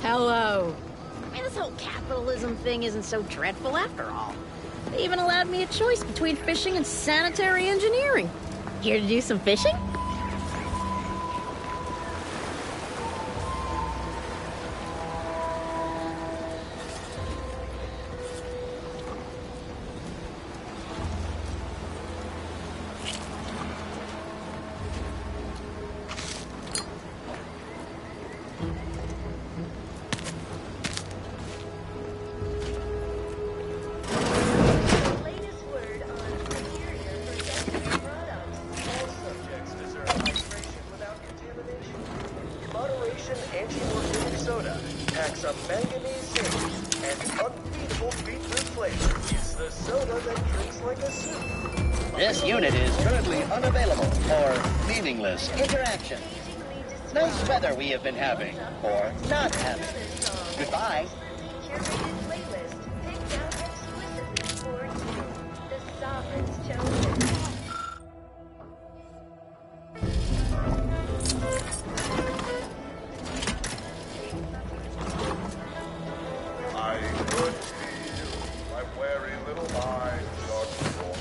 Hello. I mean, this whole capitalism thing isn't so dreadful after all. They even allowed me a choice between fishing and sanitary engineering. Here to do some fishing? This unit is currently unavailable for meaningless interaction. Nice weather we have been having, or not having. Goodbye. I could feel my wary little mind start to form.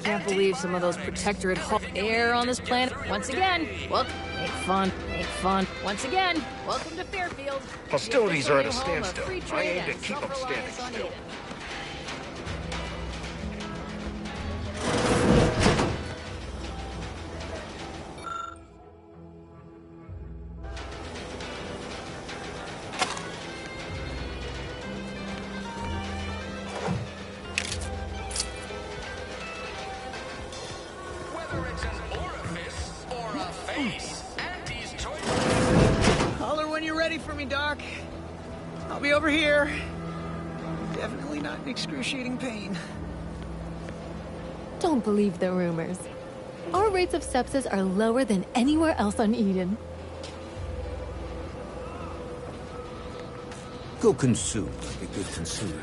Can't believe some of those protectorate air on this planet. Once again, welcome. Ain't fun. Ain't fun. Once again, welcome to Fairfield. Hostilities are at a Officially home of standstill. free I trade aim to and keep them standing self-reliance on still. Eden. Holler when you're ready for me, Doc. I'll be over here. Definitely not in excruciating pain. Don't believe the rumors. Our rates of sepsis are lower than anywhere else on Eden. Go consume like a good consumer.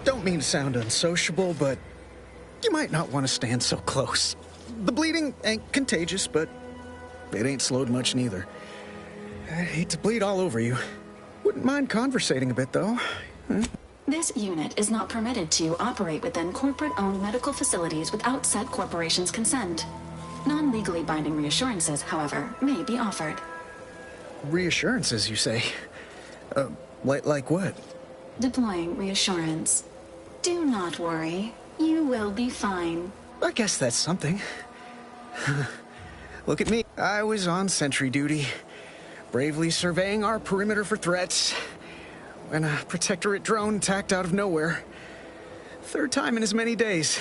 Don't mean to sound unsociable, but you might not want to stand so close. The bleeding ain't contagious, but it ain't slowed much neither. I hate to bleed all over you. Wouldn't mind conversating a bit, though. This unit is not permitted to operate within corporate-owned medical facilities without said corporation's consent. Non-legally binding reassurances, however, may be offered. Reassurances, you say? Like what? Deploying reassurance. Do not worry. You will be fine. I guess that's something. Look at me. I was on sentry duty, bravely surveying our perimeter for threats, when a protectorate drone attacked out of nowhere. Third time in as many days.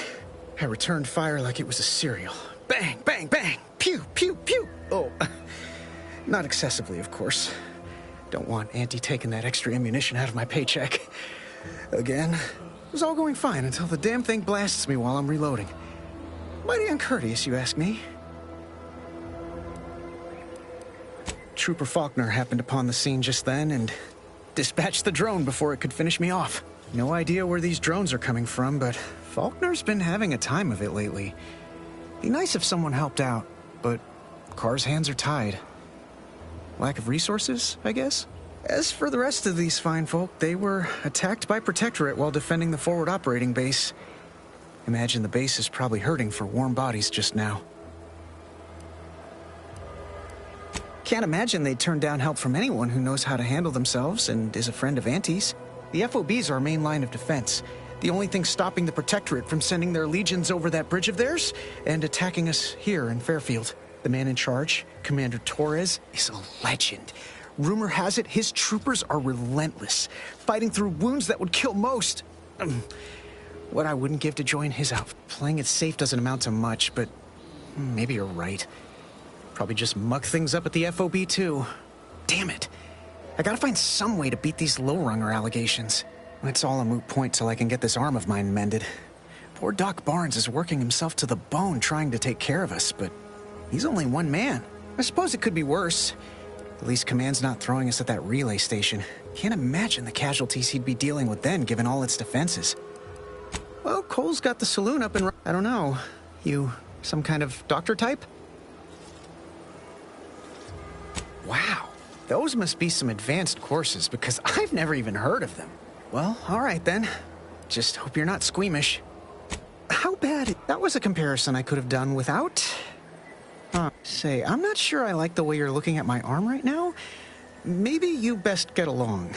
I returned fire like it was a cereal. Bang, bang, bang! Pew, pew, pew! Oh, not excessively, of course. Don't want Auntie taking that extra ammunition out of my paycheck. Again, it was all going fine until the damn thing blasts me while I'm reloading. Mighty uncourteous, you ask me. Trooper Faulkner happened upon the scene just then and dispatched the drone before it could finish me off. No idea where these drones are coming from, but Faulkner's been having a time of it lately. Be nice if someone helped out, but Carr's hands are tied. Lack of resources, I guess? As for the rest of these fine folk, they were attacked by Protectorate while defending the forward operating base. Imagine the base is probably hurting for warm bodies just now. Can't imagine they'd turn down help from anyone who knows how to handle themselves and is a friend of Auntie's. The FOB's our main line of defense. The only thing stopping the Protectorate from sending their legions over that bridge of theirs and attacking us here in Fairfield. The man in charge, Commander Torres, is a legend. Rumor has it his troopers are relentless, fighting through wounds that would kill most. What I wouldn't give to join his outfit. Playing it safe doesn't amount to much, but maybe you're right. Probably just muck things up at the FOB too. Damn it. I gotta find some way to beat these low-runger allegations. It's all a moot point till I can get this arm of mine mended. Poor Doc Barnes is working himself to the bone trying to take care of us, but he's only one man. I suppose it could be worse. At least Command's not throwing us at that relay station. Can't imagine the casualties he'd be dealing with then, given all its defenses. Well, Cole's got the saloon up and I don't know. You some kind of doctor type? Wow, those must be some advanced courses because I've never even heard of them. Well, all right then. Just hope you're not squeamish. How bad? That was a comparison I could have done without. Say, I'm not sure I like the way you're looking at my arm right now. Maybe you best get along.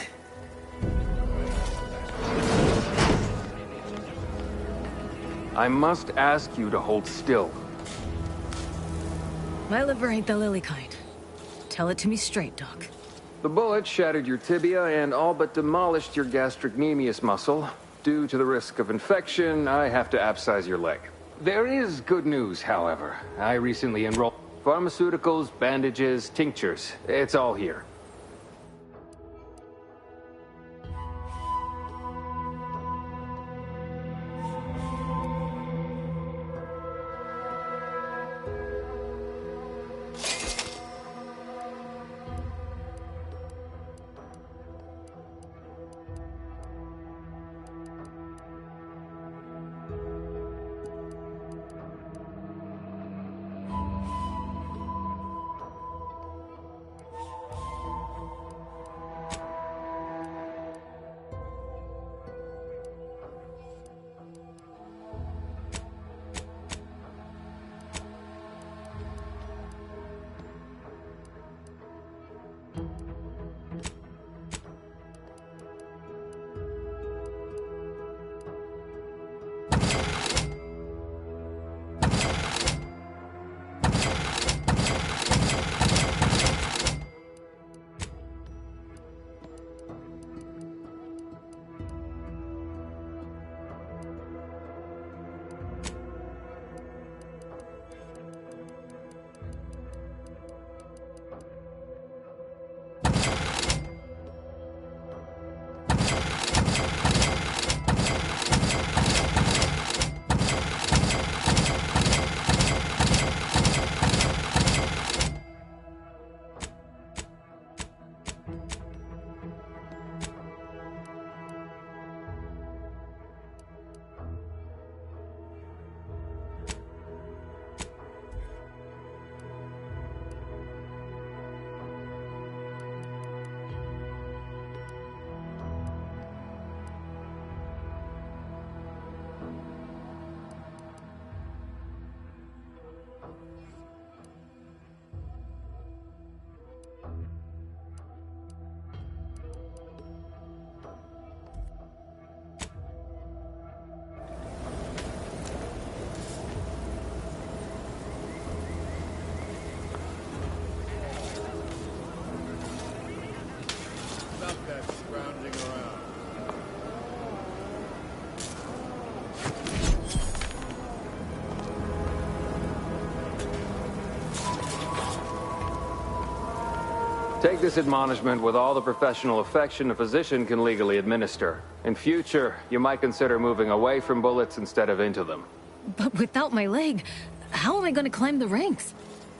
I must ask you to hold still. My liver ain't the lily kind. Tell it to me straight, Doc. The bullet shattered your tibia and all but demolished your gastrocnemius muscle. Due to the risk of infection, I have to abscise your leg. There is good news, however. I recently enrolled pharmaceuticals, bandages, tinctures. It's all here. Take this admonishment with all the professional affection a physician can legally administer. In future, you might consider moving away from bullets instead of into them. But without my leg, how am I going to climb the ranks?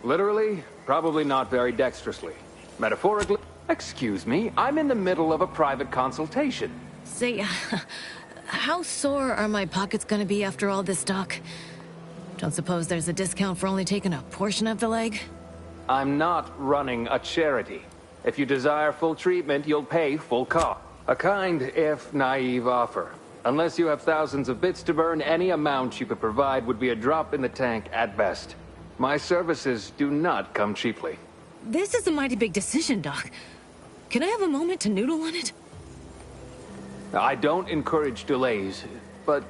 Literally, probably not very dexterously. Metaphorically, excuse me, I'm in the middle of a private consultation. Say, how sore are my pockets going to be after all this, Doc? Don't suppose there's a discount for only taking a portion of the leg? I'm not running a charity. If you desire full treatment, you'll pay full cost. A kind, if naive, offer. Unless you have thousands of bits to burn, any amount you could provide would be a drop in the tank at best. My services do not come cheaply. This is a mighty big decision, Doc. Can I have a moment to noodle on it? I don't encourage delays, but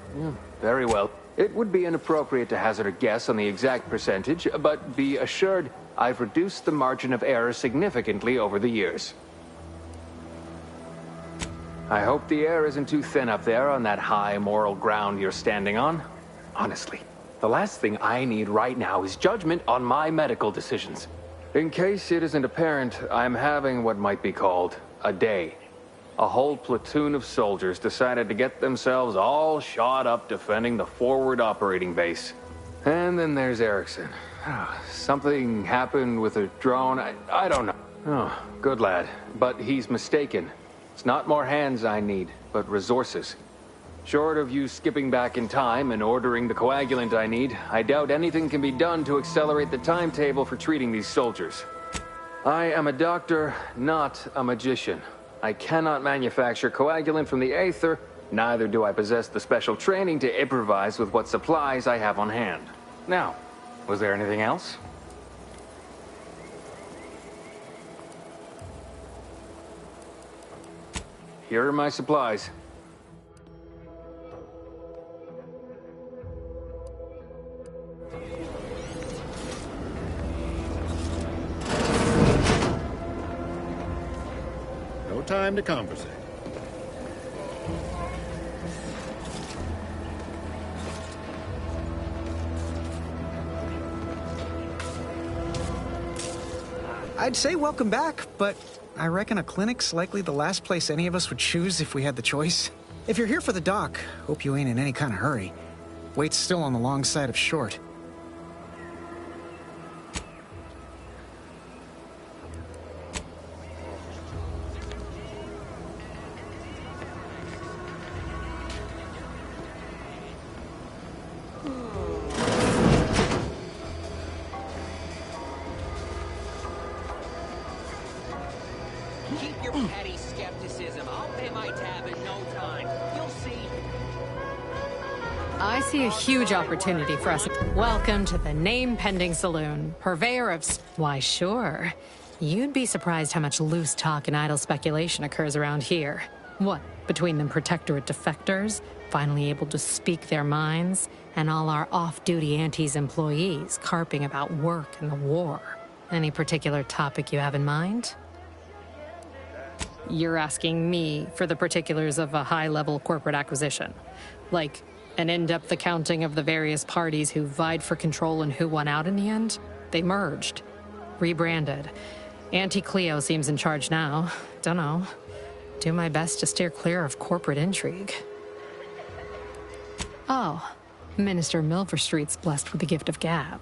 very well. It would be inappropriate to hazard a guess on the exact percentage, but be assured I've reduced the margin of error significantly over the years. I hope the air isn't too thin up there on that high moral ground you're standing on. Honestly, the last thing I need right now is judgment on my medical decisions. In case it isn't apparent, I'm having what might be called a day. A whole platoon of soldiers decided to get themselves all shot up defending the forward operating base. And then there's Erickson. Something happened with a drone. I don't know. Oh, good lad. But he's mistaken. It's not more hands I need, but resources. Short of you skipping back in time and ordering the coagulant I need, I doubt anything can be done to accelerate the timetable for treating these soldiers. I am a doctor, not a magician. I cannot manufacture coagulant from the aether, neither do I possess the special training to improvise with what supplies I have on hand. Now, was there anything else? Here are my supplies. No time to conversate. I'd say welcome back, but I reckon a clinic's likely the last place any of us would choose if we had the choice. If you're here for the doc, hope you ain't in any kind of hurry. Wait's still on the long side of short. Keep your petty skepticism. I'll pay my tab in no time. You'll see. I see a huge opportunity for us. Welcome to the name-pending saloon, purveyor of... Why, sure. You'd be surprised how much loose talk and idle speculation occurs around here. What, between them Protectorate defectors, finally able to speak their minds, and all our off-duty Antes employees carping about work and the war. Any particular topic you have in mind? You're asking me for the particulars of a high-level corporate acquisition. Like, an in-depth accounting of the various parties who vied for control and who won out in the end? They merged. Rebranded. Auntie Cleo seems in charge now. Dunno. Do my best to steer clear of corporate intrigue. Oh, Minister Milverstreet's blessed with the gift of gab.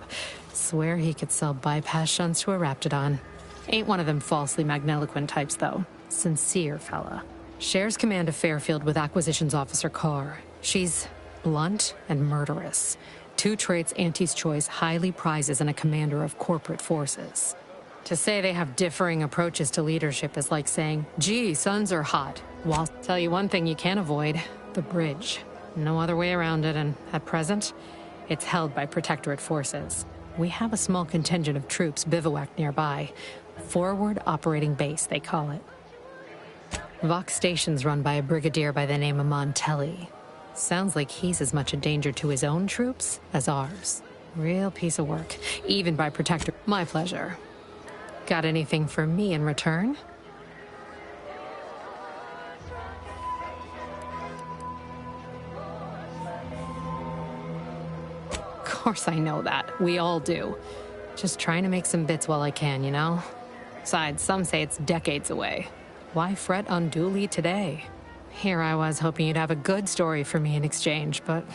Swear he could sell bypass shunts to a Raptidon. Ain't one of them falsely magniloquent types, though. Sincere fella. Shares command of Fairfield with Acquisitions Officer Carr. She's blunt and murderous. Two traits Auntie's Choice highly prizes in a commander of corporate forces. To say they have differing approaches to leadership is like saying, gee, suns are hot. Well, I'll tell you one thing you can't avoid. The bridge. No other way around it, and at present, it's held by Protectorate forces. We have a small contingent of troops bivouacked nearby. Forward Operating Base, they call it. Vox Station's run by a brigadier by the name of Montelli. Sounds like he's as much a danger to his own troops as ours. Real piece of work, even by Protector. My pleasure. Got anything for me in return? Of course I know that. We all do. Just trying to make some bits while I can, you know? Besides, some say it's decades away. Why fret unduly today? Here I was hoping you'd have a good story for me in exchange, but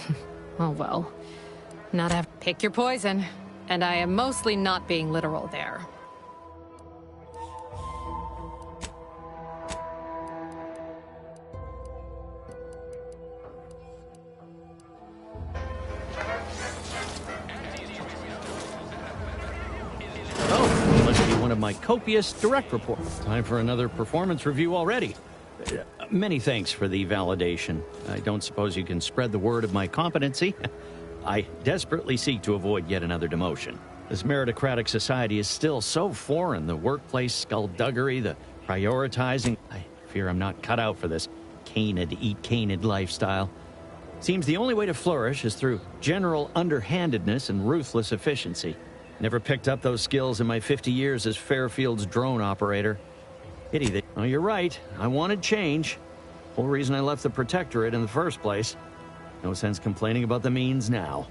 oh well. Not have pick your poison, and I am mostly not being literal there. Oh, must be one of my copious direct reports. Time for another performance review already. Many thanks for the validation. I don't suppose you can spread the word of my competency. I desperately seek to avoid yet another demotion. This meritocratic society is still so foreign. The workplace skullduggery, the prioritizing. I fear I'm not cut out for this canid, eat canid lifestyle. Seems the only way to flourish is through general underhandedness and ruthless efficiency. Never picked up those skills in my 50 years as Fairfield's drone operator. Pity that. Oh, you're right. I wanted change. Whole reason I left the Protectorate in the first place. No sense complaining about the means now.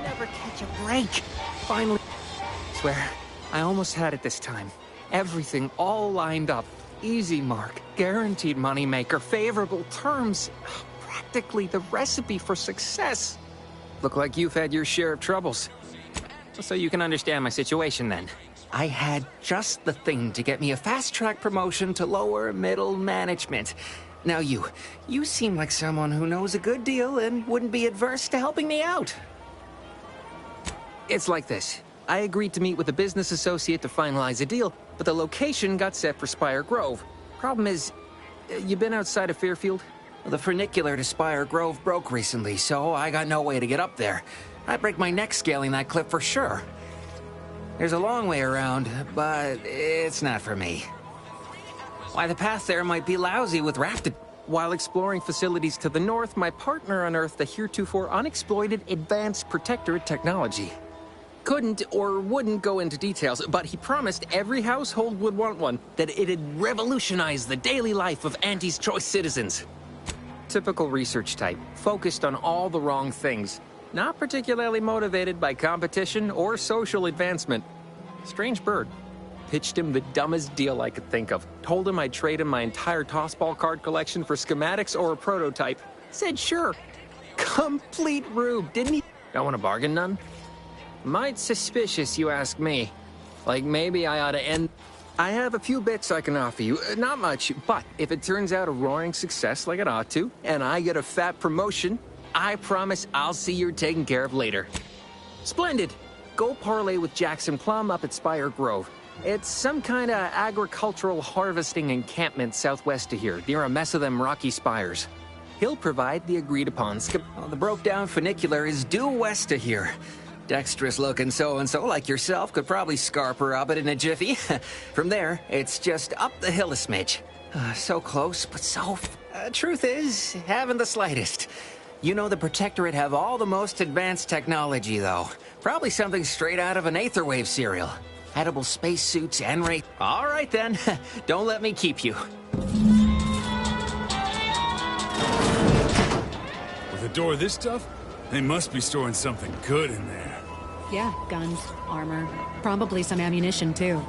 Never catch a break. Finally. Swear, I almost had it this time. Everything all lined up. Easy mark, guaranteed moneymaker, favorable terms. Practically the recipe for success. Look like you've had your share of troubles. So you can understand my situation then. I had just the thing to get me a fast-track promotion to lower middle management. Now you seem like someone who knows a good deal and wouldn't be adverse to helping me out. It's like this. I agreed to meet with a business associate to finalize a deal, but the location got set for Spire Grove. Problem is, you been outside of Fairfield? The funicular to Spire Grove broke recently, so I got no way to get up there. I'd break my neck scaling that cliff for sure. There's a long way around, but it's not for me. Why, the path there might be lousy with rafted. While exploring facilities to the north, my partner unearthed a heretofore unexploited advanced Protectorate technology. Couldn't or wouldn't go into details, but he promised every household would want one, that it'd revolutionize the daily life of Auntie's Choice citizens. Typical research type, focused on all the wrong things. Not particularly motivated by competition or social advancement. Strange bird. Pitched him the dumbest deal I could think of. Told him I'd trade him my entire tossball card collection for schematics or a prototype. Said sure. Complete rube, didn't he? Don't want to bargain none? Might suspicious, you ask me. Like maybe I ought to end... I have a few bits I can offer you. Not much, but if it turns out a roaring success like it ought to, and I get a fat promotion, I promise I'll see you're taken care of later. Splendid. Go parlay with Jackson Plum up at Spire Grove. It's some kind of agricultural harvesting encampment southwest of here, near a mess of them rocky spires. He'll provide the agreed-upon the broke-down funicular is due west of here. Dexterous-looking so-and-so like yourself could probably scarp her up it in a jiffy. From there, it's just up the hill a smidge. So close, but so... truth is, haven't the slightest. You know the Protectorate have all the most advanced technology, though. Probably something straight out of an Aetherwave serial. Edible spacesuits and ray... All right, then. Don't let me keep you. With a door this tough, they must be storing something good in there. Yeah, guns, armor, probably some ammunition, too.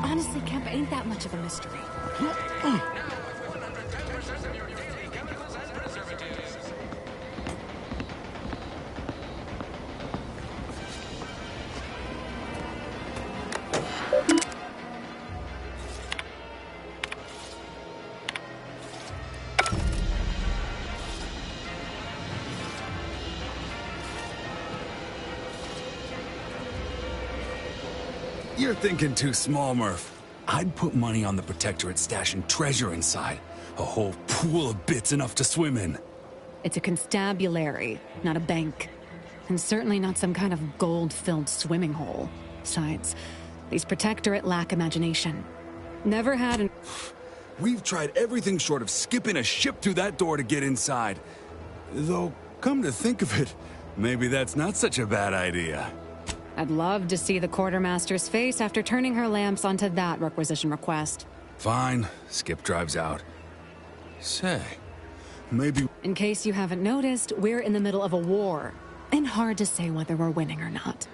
Honestly, Kemp ain't that much of a mystery. You're thinking too small, Murph. I'd put money on the Protectorate stashing treasure inside. A whole pool of bits enough to swim in. It's a constabulary, not a bank. And certainly not some kind of gold-filled swimming hole. Besides, these Protectorate lack imagination. Never had an... We've tried everything short of skipping a ship through that door to get inside. Though, come to think of it, maybe that's not such a bad idea. I'd love to see the quartermaster's face after turning her lamps onto that requisition request. Fine. Skip drives out. Say, maybe... In case you haven't noticed, we're in the middle of a war, and hard to say whether we're winning or not.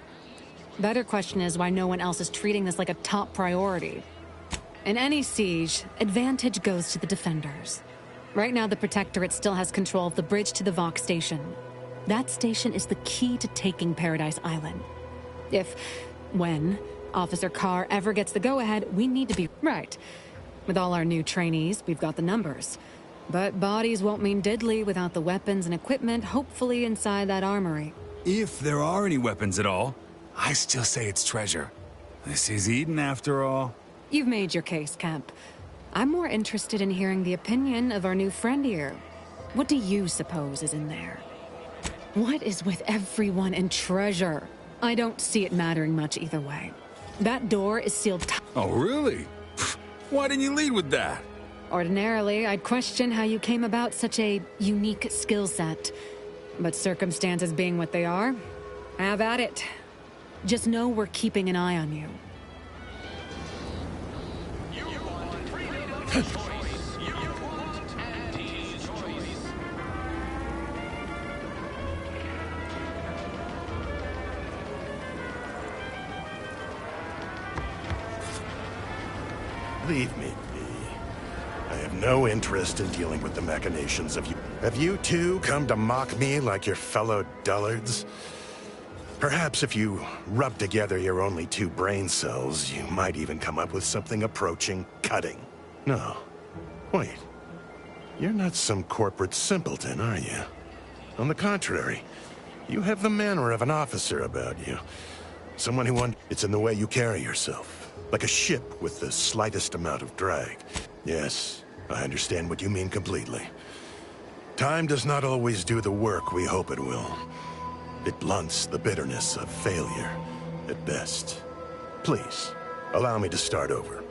Better question is why no one else is treating this like a top priority. In any siege, advantage goes to the defenders. Right now, the Protectorate still has control of the bridge to the Vox station. That station is the key to taking Paradise Island. When Officer Carr ever gets the go-ahead, we need to be right. With all our new trainees, we've got the numbers. But bodies won't mean diddly without the weapons and equipment, hopefully inside that armory. If there are any weapons at all, I still say it's treasure. This is Eden after all. You've made your case, Cap. I'm more interested in hearing the opinion of our new friend here. What do you suppose is in there? What is with everyone and treasure? I don't see it mattering much either way. That door is sealed tight. Oh, really? Why didn't you lead with that? Ordinarily, I'd question how you came about such a unique skill set. But circumstances being what they are, have at it. Just know we're keeping an eye on you. Leave me be. I have no interest in dealing with the machinations of you. Have you two come to mock me like your fellow dullards? Perhaps if you rub together your only 2 brain cells, you might even come up with something approaching cutting. No. Wait. You're not some corporate simpleton, are you? On the contrary, you have the manner of an officer about you. Someone who it's in the way you carry yourself. Like a ship with the slightest amount of drag. Yes, I understand what you mean completely. Time does not always do the work we hope it will. It blunts the bitterness of failure, at best. Please, allow me to start over.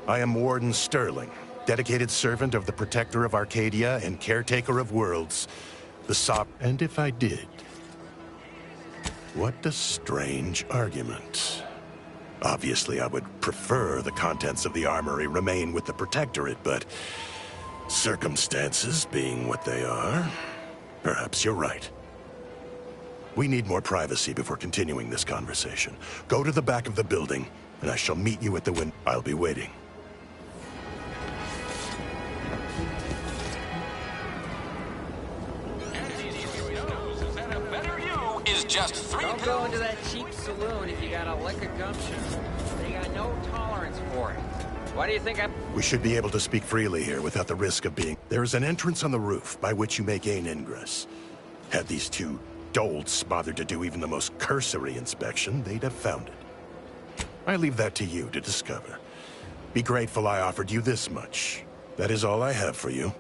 I am Warden Sterling, dedicated servant of the Protector of Arcadia and caretaker of worlds, the And if I did? What a strange argument. Obviously, I would prefer the contents of the armory remain with the Protectorate, but circumstances being what they are, perhaps you're right. We need more privacy before continuing this conversation. Go to the back of the building, and I shall meet you at the window. I'll be waiting. Is just 3 Don't go into that cheap saloon if you got a lick of gumption. They got no tolerance for it. Why do you think I'm... We should be able to speak freely here without the risk of being... There is an entrance on the roof by which you may gain ingress. Had these 2 dolts bothered to do even the most cursory inspection, they'd have found it. I leave that to you to discover. Be grateful I offered you this much. That is all I have for you.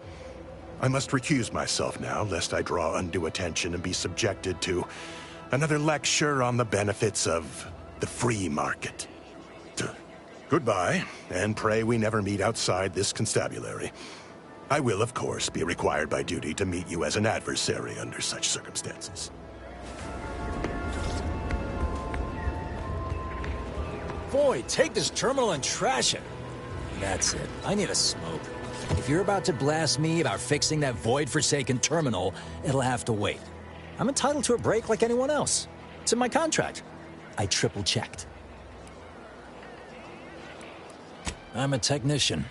I must recuse myself now, lest I draw undue attention and be subjected to another lecture on the benefits of the free market. Goodbye, and pray we never meet outside this constabulary. I will, of course, be required by duty to meet you as an adversary under such circumstances. Boy, take this terminal and trash it. That's it. I need a smoke. If you're about to blast me about fixing that void-forsaken terminal, it'll have to wait. I'm entitled to a break like anyone else. It's in my contract. I triple-checked. I'm a technician.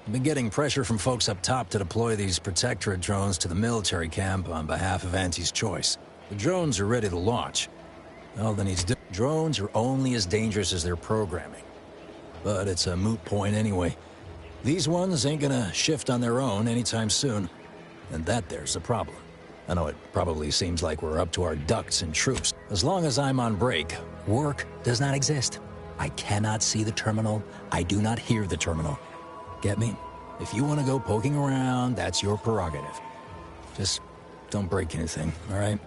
I've been getting pressure from folks up top to deploy these Protectorate drones to the military camp on behalf of Auntie's Choice. The drones are ready to launch. All that needs to do... Drones are only as dangerous as their programming. But it's a moot point anyway. These ones ain't gonna shift on their own anytime soon. And that there's the problem. I know it probably seems like we're up to our ducks and troops. As long as I'm on break, work does not exist. I cannot see the terminal. I do not hear the terminal. Get me? If you want to go poking around, that's your prerogative. Just don't break anything, all right?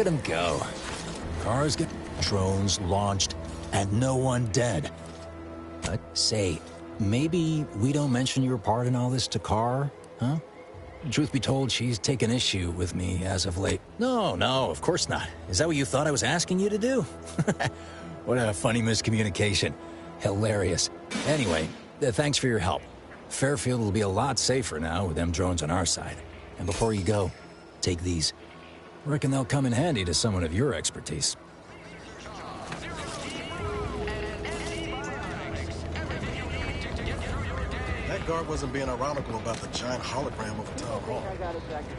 at him go. Cars get drones launched, and no one dead. Say, maybe we don't mention your part in all this to Carr, huh? Truth be told, she's taken issue with me as of late. No, of course not. Is that what you thought I was asking you to do? What a funny miscommunication. Hilarious. Anyway, thanks for your help. Fairfield will be a lot safer now with them drones on our side. And before you go, take these. Reckon they'll come in handy to someone of your expertise. That guard wasn't being ironical about the giant hologram over town hall.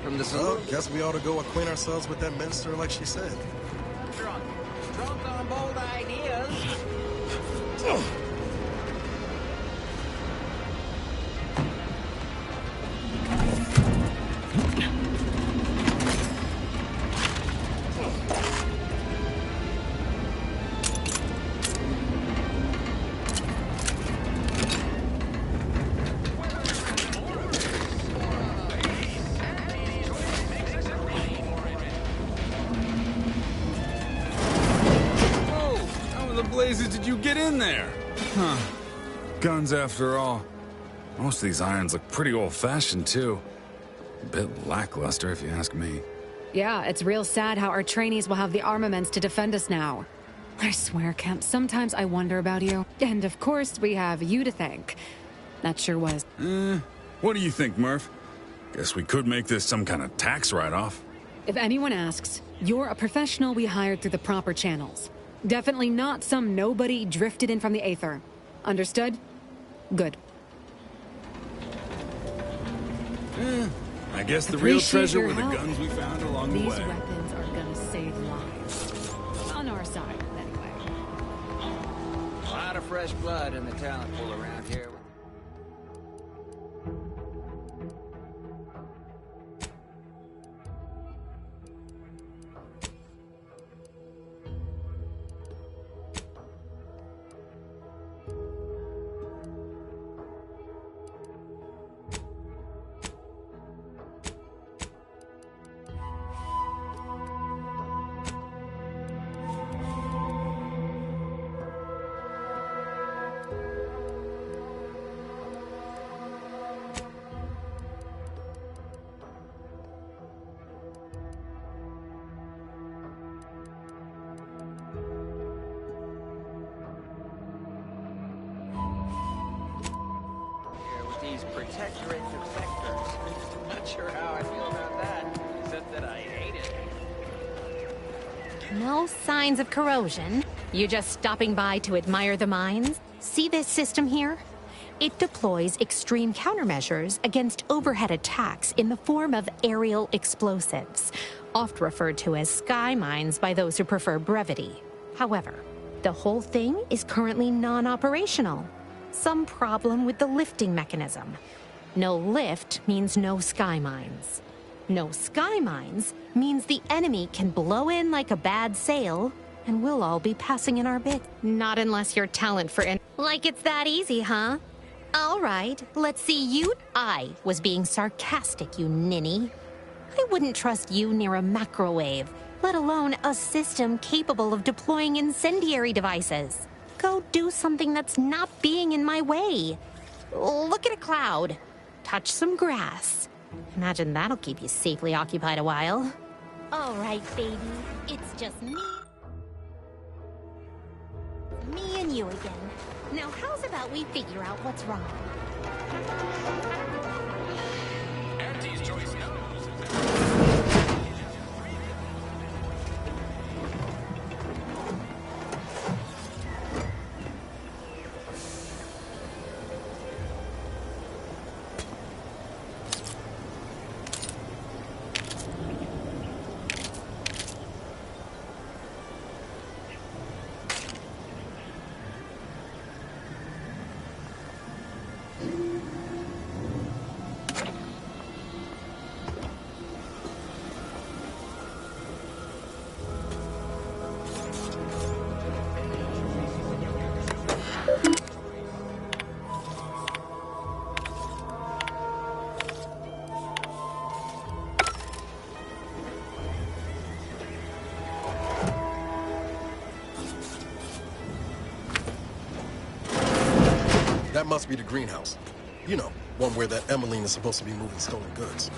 From the Well, guess we ought to go acquaint ourselves with that minister like she said. Drunk on bold ideas. Blazes did you get in there? Huh. Guns after all. Most of these irons look pretty old-fashioned, too. A bit lackluster, if you ask me. Yeah, it's real sad how our trainees will have the armaments to defend us now. I swear, Kemp, sometimes I wonder about you. And of course, we have you to thank. That sure was. What do you think, Murph? Guess we could make this some kind of tax write-off. If anyone asks, you're a professional we hired through the proper channels. Definitely not some nobody drifted in from the Aether. Understood? Good. I guess the real Appreciate treasure your were the help. guns we found along the These way. weapons are gonna save lives. On our side, anyway. A lot of fresh blood in the talent pool around here. These protectorate defectors. Not sure how I feel about that, except that I hate it. No signs of corrosion. You just stopping by to admire the mines? See this system here? It deploys extreme countermeasures against overhead attacks in the form of aerial explosives, oft referred to as sky mines by those who prefer brevity. However, the whole thing is currently non-operational. Some problem with the lifting mechanism. No lift means no sky mines. No sky mines means the enemy can blow in like a bad sail, and we'll all be passing in our bit. Not unless you're talent for Like it's that easy, huh? All right, let's see you. I was being sarcastic, you ninny. I wouldn't trust you near a macrowave, let alone a system capable of deploying incendiary devices. Go do something that's not being in my way. Look at a cloud. Touch some grass. Imagine that'll keep you safely occupied a while. All right, baby. It's just me. Me and you again. Now, how's about we figure out what's wrong? Auntie's choice knows. That must be the greenhouse. You know, one where that Emmeline is supposed to be moving stolen goods.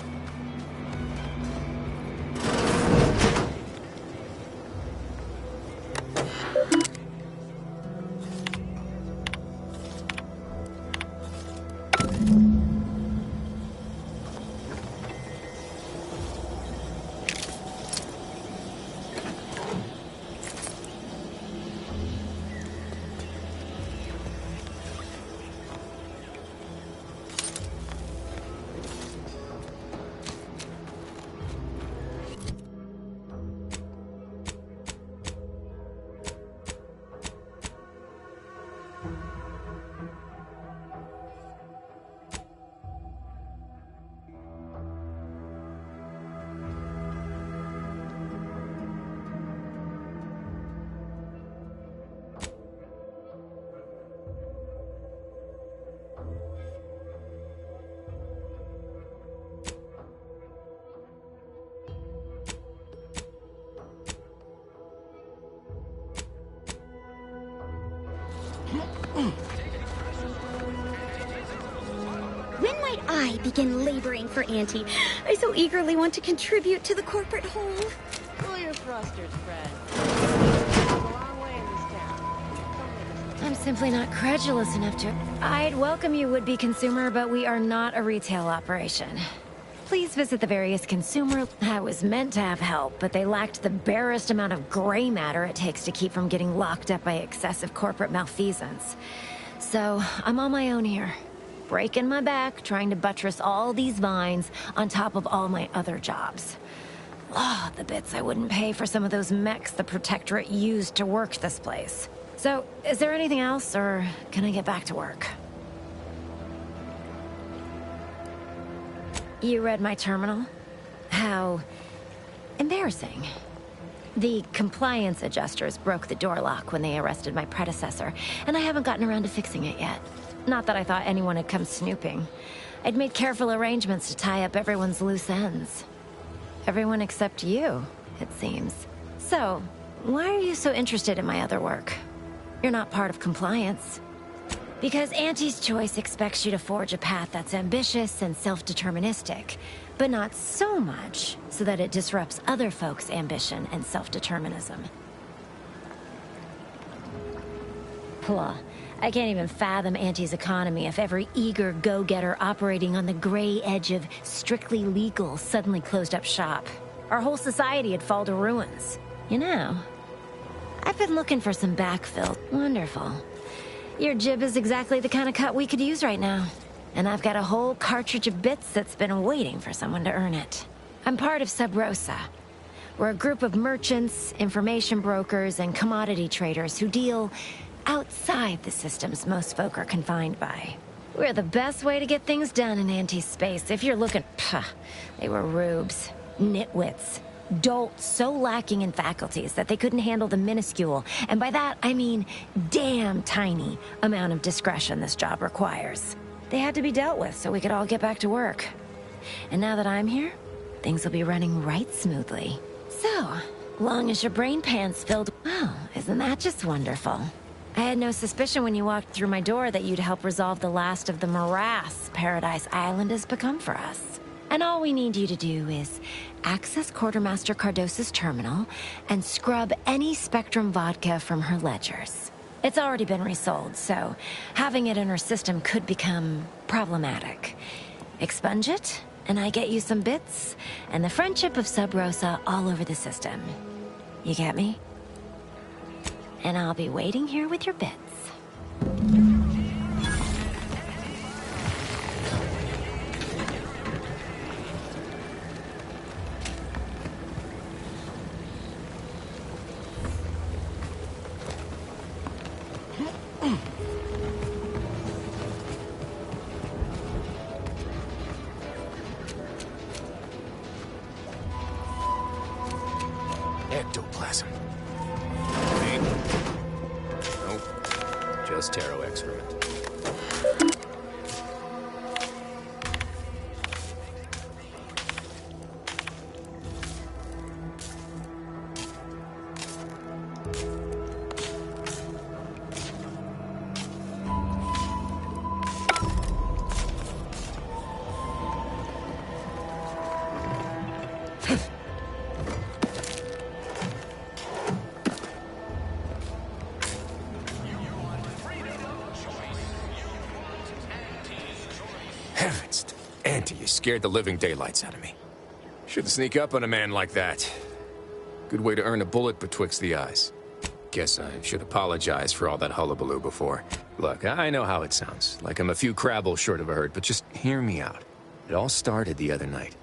When might I begin laboring for Auntie? I so eagerly want to contribute to the corporate whole. Cool your thrusters, friend. There's a long way in this town. I'm simply not credulous enough to... I'd welcome you, would-be consumer, but we are not a retail operation. Please visit the various consumer... I was meant to have help, but they lacked the barest amount of gray matter it takes to keep from getting locked up by excessive corporate malfeasance. So, I'm on my own here. Breaking my back, trying to buttress all these vines on top of all my other jobs. Oh, the bits I wouldn't pay for some of those mechs the Protectorate used to work this place. So, is there anything else, or can I get back to work? You read my terminal? How embarrassing. The compliance adjusters broke the door lock when they arrested my predecessor, and I haven't gotten around to fixing it yet. Not that I thought anyone had come snooping. I'd made careful arrangements to tie up everyone's loose ends. Everyone except you, it seems. So, why are you so interested in my other work? You're not part of compliance. Because Auntie's Choice expects you to forge a path that's ambitious and self-deterministic, but not so much so that it disrupts other folks' ambition and self-determinism. Blah. I can't even fathom Auntie's economy if every eager go-getter operating on the gray edge of strictly legal suddenly closed up shop. Our whole society would fall to ruins. You know, I've been looking for some backfill. Wonderful. Your jib is exactly the kind of cut we could use right now. And I've got a whole cartridge of bits that's been waiting for someone to earn it. I'm part of Sub Rosa. We're a group of merchants, information brokers, and commodity traders who deal outside the systems most folk are confined by. We're the best way to get things done in anti-space. If you're looking... they were rubes. Nitwits. Dolts so lacking in faculties that they couldn't handle the minuscule, and by that I mean damn tiny, amount of discretion this job requires. They had to be dealt with so we could all get back to work. And now that I'm here, things will be running right smoothly. So, long as your brain pan's filled... Well, isn't that just wonderful? I had no suspicion when you walked through my door that you'd help resolve the last of the morass Paradise Island has become for us. And all we need you to do is access Quartermaster Cardossa's terminal and scrub any Spectrum vodka from her ledgers. It's already been resold, so having it in her system could become problematic. Expunge it, and I get you some bits, and the friendship of Sub Rosa all over the system. You get me? And I'll be waiting here with your bits. Ectoplasm. Nope. Just taro excrement. Auntie, you scared the living daylights out of me. Shouldn't sneak up on a man like that. Good way to earn a bullet betwixt the eyes. Guess I should apologize for all that hullabaloo before. Look, I know how it sounds, like I'm a few crabbles short of a hurt, but just hear me out. It all started the other night.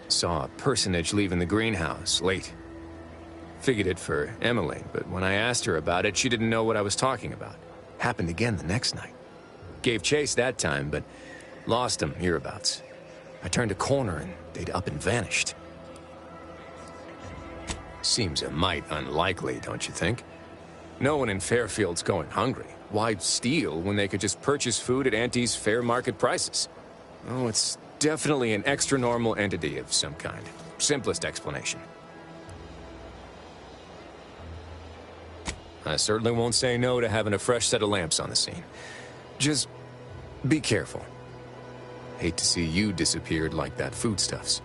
Saw a personage leaving the greenhouse, late. Figured it for Emily, but when I asked her about it, she didn't know what I was talking about. Happened again the next night. Gave chase that time, but lost them hereabouts. I turned a corner and they'd up and vanished. Seems a mite unlikely, don't you think? No one in Fairfield's going hungry. Why steal when they could just purchase food at Auntie's fair market prices? Oh, it's definitely an extra-normal entity of some kind. Simplest explanation. I certainly won't say no to having a fresh set of lamps on the scene. Just be careful. Hate to see you disappeared like that foodstuffs.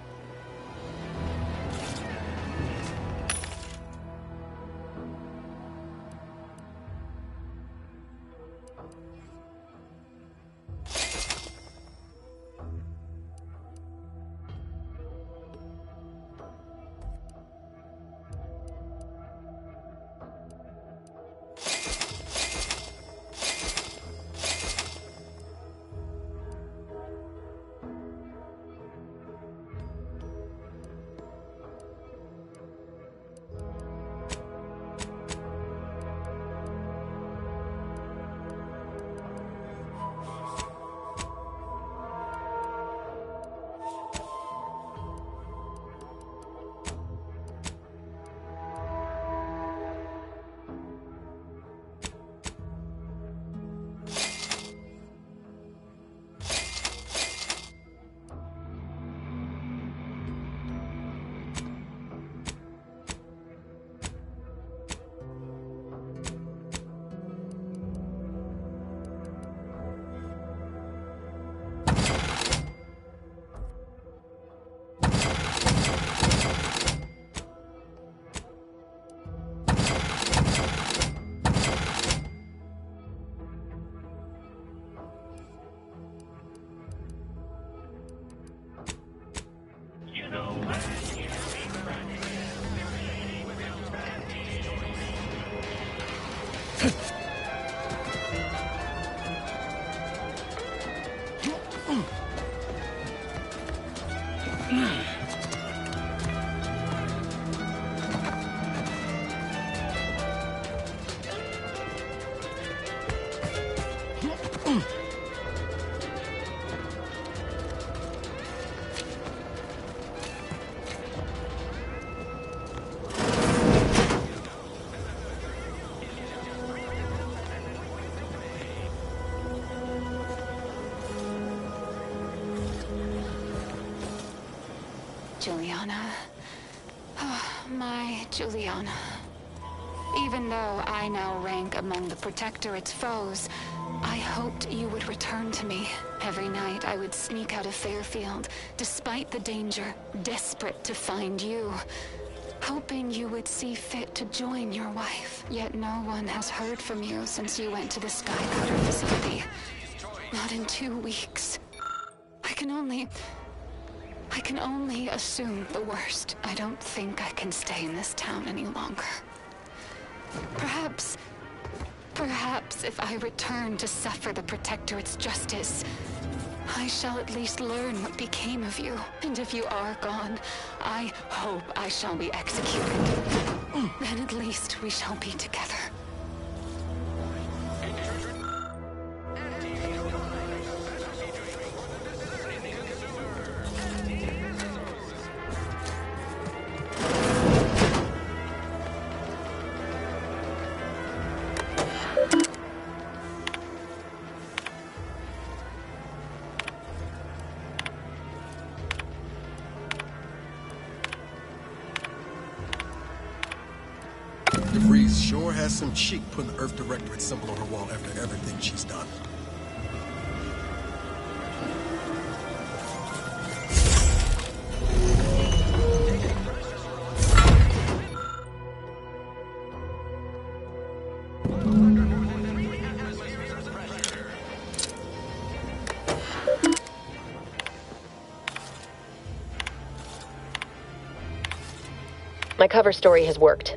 Juliana. Oh, my Juliana. Even though I now rank among the Protectorate's foes, I hoped you would return to me. Every night I would sneak out of Fairfield, despite the danger, desperate to find you. Hoping you would see fit to join your wife. Yet no one has heard from you since you went to the Skycutter facility. Not in 2 weeks. I can only assume the worst. I don't think I can stay in this town any longer. Perhaps if I return to suffer the Protectorate's justice, I shall at least learn what became of you. And if you are gone, I hope I shall be executed. Then at least we shall be together. DeVries sure has some cheek putting the Earth Directorate symbol on her wall after everything she's done. My cover story has worked.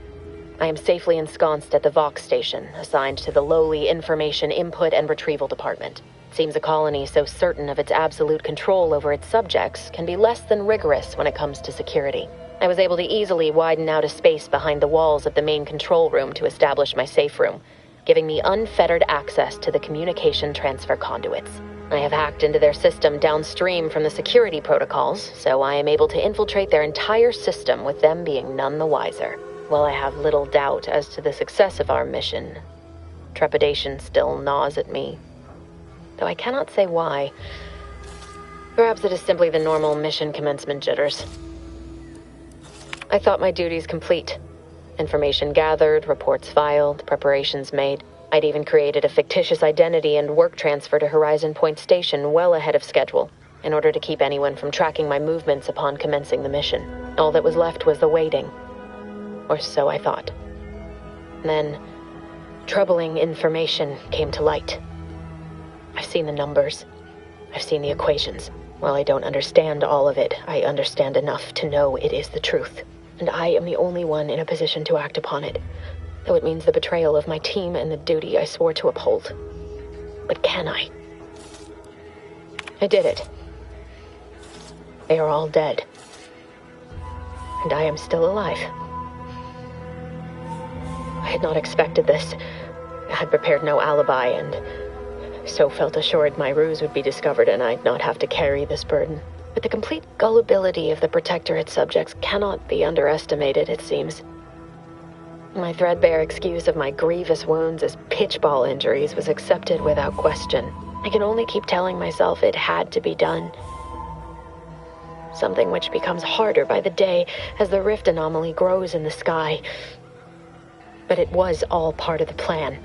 I am safely ensconced at the Vox station, assigned to the lowly Information Input and Retrieval Department. Seems a colony so certain of its absolute control over its subjects can be less than rigorous when it comes to security. I was able to easily widen out a space behind the walls of the main control room to establish my safe room, giving me unfettered access to the communication transfer conduits. I have hacked into their system downstream from the security protocols, so I am able to infiltrate their entire system with them being none the wiser. While I have little doubt as to the success of our mission, trepidation still gnaws at me. Though I cannot say why. Perhaps it is simply the normal mission commencement jitters. I thought my duties complete. Information gathered, reports filed, preparations made. I'd even created a fictitious identity and work transfer to Horizon Point Station well ahead of schedule, in order to keep anyone from tracking my movements upon commencing the mission. All that was left was the waiting. Or so I thought. Then, troubling information came to light. I've seen the numbers. I've seen the equations. While I don't understand all of it, I understand enough to know it is the truth. And I am the only one in a position to act upon it, though it means the betrayal of my team and the duty I swore to uphold. But can I? I did it. They are all dead. And I am still alive. I had not expected this. I had prepared no alibi, and so felt assured my ruse would be discovered and I'd not have to carry this burden. But the complete gullibility of the Protectorate subjects cannot be underestimated, it seems. My threadbare excuse of my grievous wounds as pitchball injuries was accepted without question. I can only keep telling myself it had to be done. Something which becomes harder by the day as the rift anomaly grows in the sky. But it was all part of the plan.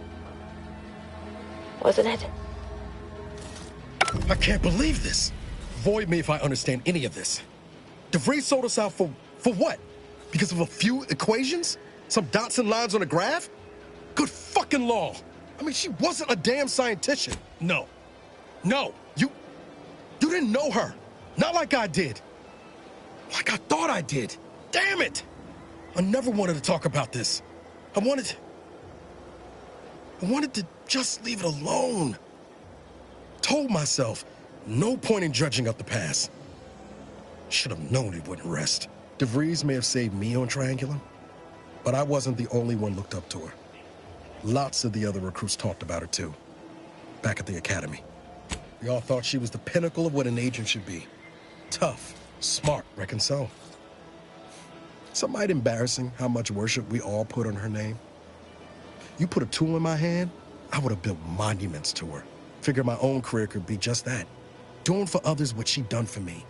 Wasn't it? I can't believe this. Void me if I understand any of this. DeVries sold us out for what? Because of a few equations? Some dots and lines on a graph? Good fucking law. I mean, she wasn't a damn scientician. No. No. You didn't know her. Not like I did. Like I thought I did. Damn it. I never wanted to talk about this. I wanted to just leave it alone. Told myself, no point in dredging up the past. Should have known it wouldn't rest. DeVries may have saved me on Triangulum, but I wasn't the only one looked up to her. Lots of the other recruits talked about her too, back at the academy. We all thought she was the pinnacle of what an agent should be. Tough, smart, reckon so. Some might embarrassing how much worship we all put on her name. You put a tool in my hand, I would have built monuments to her. Figured my own career could be just that. Doing for others what she done for me.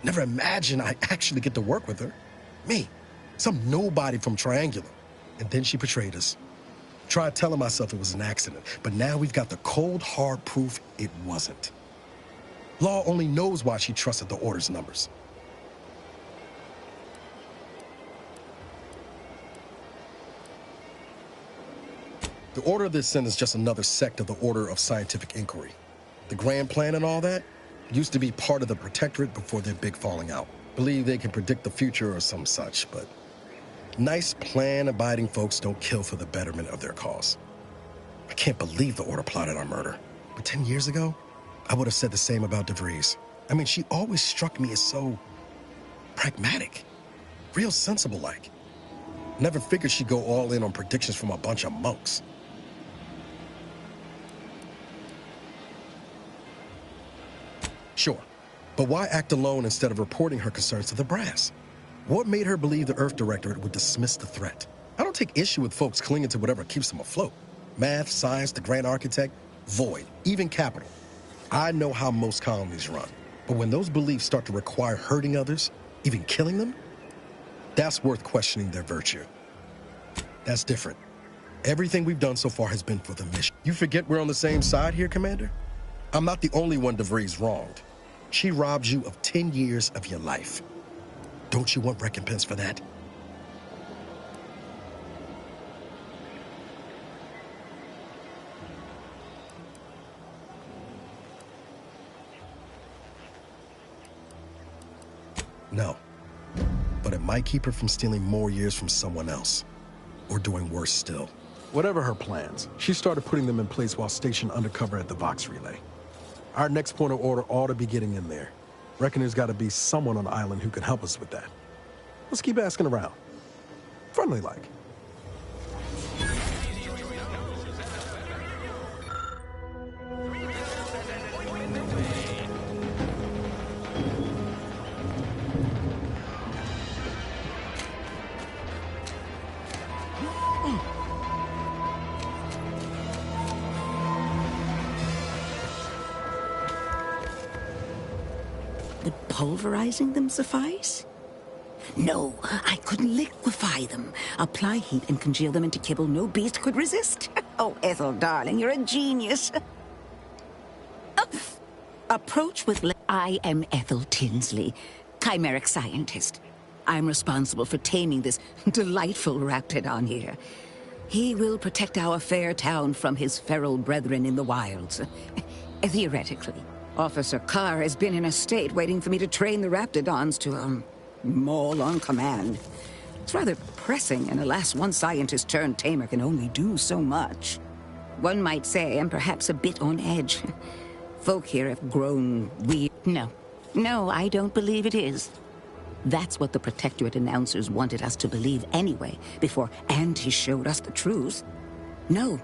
Never imagined I'd actually get to work with her. Me, some nobody from Triangulum. And then she betrayed us. Tried telling myself it was an accident, but now we've got the cold, hard proof it wasn't. Law only knows why she trusted the Order's numbers. The Order of this Sin is just another sect of the Order of Scientific Inquiry. The grand plan and all that used to be part of the Protectorate before their big falling out. Believe they can predict the future or some such, but nice plan-abiding folks don't kill for the betterment of their cause. I can't believe the Order plotted our murder. But 10 years ago, I would have said the same about DeVries. I mean, she always struck me as so pragmatic, real sensible-like. Never figured she'd go all in on predictions from a bunch of monks. Sure, but why act alone instead of reporting her concerns to the brass? What made her believe the Earth Directorate would dismiss the threat? I don't take issue with folks clinging to whatever keeps them afloat. Math, science, the Grand Architect, Void, even Capital. I know how most colonies run. But when those beliefs start to require hurting others, even killing them, that's worth questioning their virtue. That's different. Everything we've done so far has been for the mission. You forget we're on the same side here, Commander? I'm not the only one DeVries wronged. She robbed you of 10 years of your life. Don't you want recompense for that? No. But it might keep her from stealing more years from someone else. Or doing worse still. Whatever her plans, she started putting them in place while stationed undercover at the Vox Relay. Our next point of order ought to be getting in there. Reckon there's got to be someone on the island who can help us with that. Let's keep asking around. Friendly like. Would pulverizing them suffice? No, I couldn't liquefy them. Apply heat and congeal them into kibble no beast could resist. Oh, Ethel, darling, you're a genius. Approach with... I am Ethel Tinsley, chimeric scientist. I'm responsible for taming this delightful raptidon here. He will protect our fair town from his feral brethren in the wilds. Theoretically. Officer Carr has been in a state waiting for me to train the raptidons to, maul on command. It's rather pressing, and alas, one scientist-turned-tamer can only do so much. One might say I'm perhaps a bit on edge. Folk here have grown weird. No, I don't believe it is. That's what the Protectorate announcers wanted us to believe anyway, before Auntie showed us the truth. No,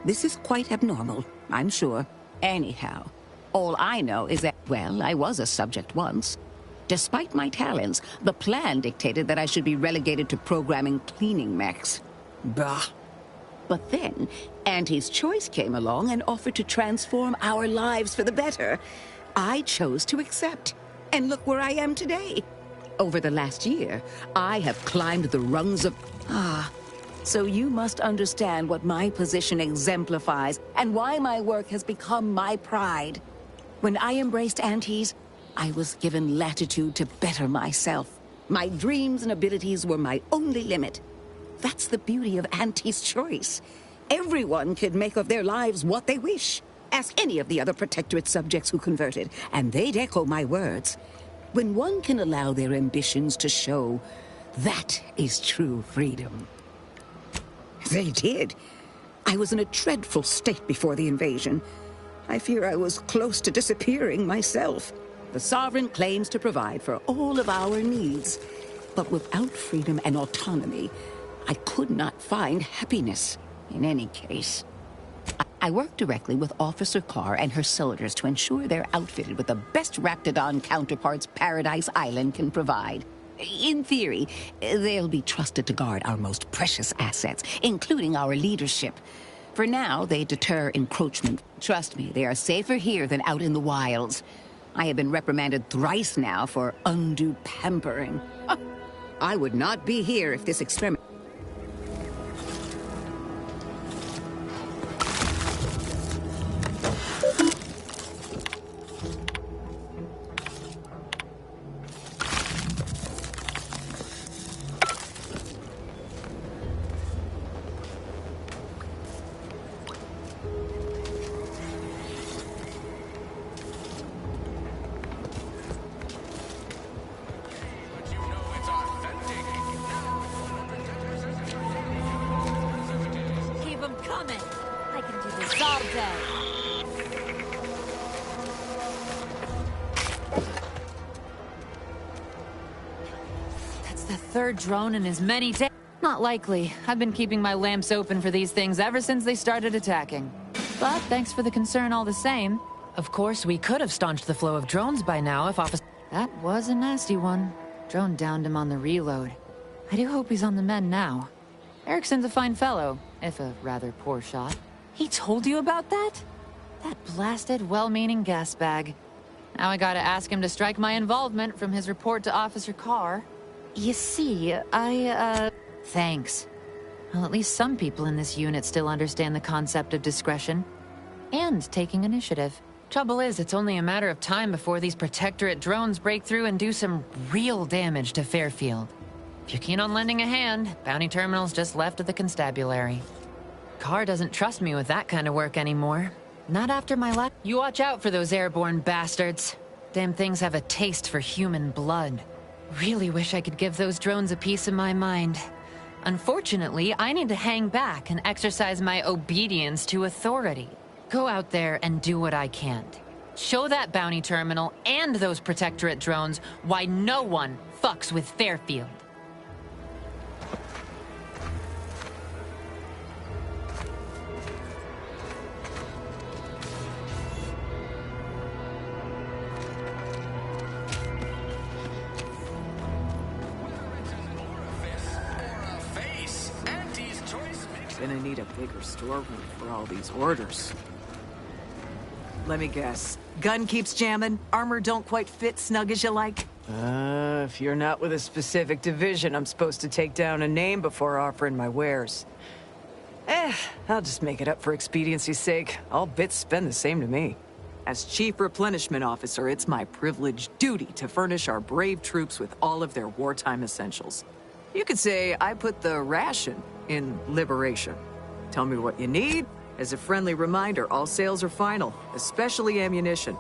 this is quite abnormal, I'm sure. Anyhow, all I know is that, well, I was a subject once. Despite my talents, the plan dictated that I should be relegated to programming cleaning mechs. Bah. But then, Auntie's Choice came along and offered to transform our lives for the better. I chose to accept. And look where I am today. Over the last year, I have climbed the rungs of... So you must understand what my position exemplifies and why my work has become my pride. When I embraced Auntie's, I was given latitude to better myself. My dreams and abilities were my only limit. That's the beauty of Auntie's Choice. Everyone can make of their lives what they wish. Ask any of the other Protectorate subjects who converted, and they'd echo my words. When one can allow their ambitions to show, that is true freedom. They did. I was in a dreadful state before the invasion. I fear I was close to disappearing myself. The Sovereign claims to provide for all of our needs. But without freedom and autonomy, I could not find happiness. In any case, I work directly with Officer Carr and her soldiers to ensure they're outfitted with the best Raptidon counterparts Paradise Island can provide. In theory, they'll be trusted to guard our most precious assets, including our leadership. For now, they deter encroachment. Trust me, they are safer here than out in the wilds. I have been reprimanded thrice now for undue pampering. I would not be here if this experiment... Third drone in as many days. Not likely. I've been keeping my lamps open for these things ever since they started attacking. But thanks for the concern all the same. Of course, we could have staunched the flow of drones by now if Officer... That was a nasty one. Drone downed him on the reload. I do hope he's on the mend now. Erickson's a fine fellow, if a rather poor shot. He told you about that? That blasted, well-meaning gas bag. Now I gotta ask him to strike my involvement from his report to Officer Carr. You see, Thanks. Well, at least some people in this unit still understand the concept of discretion. And taking initiative. Trouble is, it's only a matter of time before these Protectorate drones break through and do some real damage to Fairfield. If you're keen on lending a hand, bounty terminal's just left of the constabulary. Carr doesn't trust me with that kind of work anymore. Not after my last... You watch out for those airborne bastards. Damn things have a taste for human blood. Really wish I could give those drones a piece of my mind. Unfortunately, I need to hang back and exercise my obedience to authority. Go out there and do what I can. Show that bounty terminal and those Protectorate drones why no one fucks with Fairfield. Gonna need a bigger storeroom for all these orders. Let me guess. Gun keeps jamming, armor don't quite fit snug as you like? If you're not with a specific division, I'm supposed to take down a name before offering my wares. I'll just make it up for expediency's sake. All bits spend the same to me. As Chief Replenishment Officer, it's my privileged duty to furnish our brave troops with all of their wartime essentials. You could say I put the ration in liberation. Tell me what you need. As a friendly reminder, all sales are final, especially ammunition.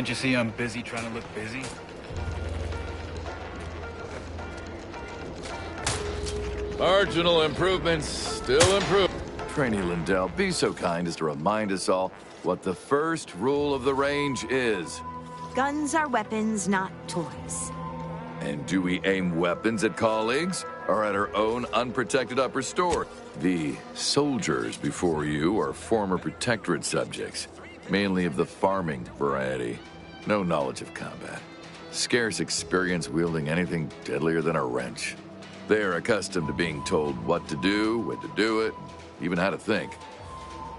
Can't you see I'm busy trying to look busy? Marginal improvements still improve. Trainee Lindell, be so kind as to remind us all what the first rule of the range is. Guns are weapons, not toys. And do we aim weapons at colleagues or at our own unprotected upper story? The soldiers before you are former protectorate subjects, mainly of the farming variety. No knowledge of combat. Scarce experience wielding anything deadlier than a wrench. They are accustomed to being told what to do, when to do it, even how to think.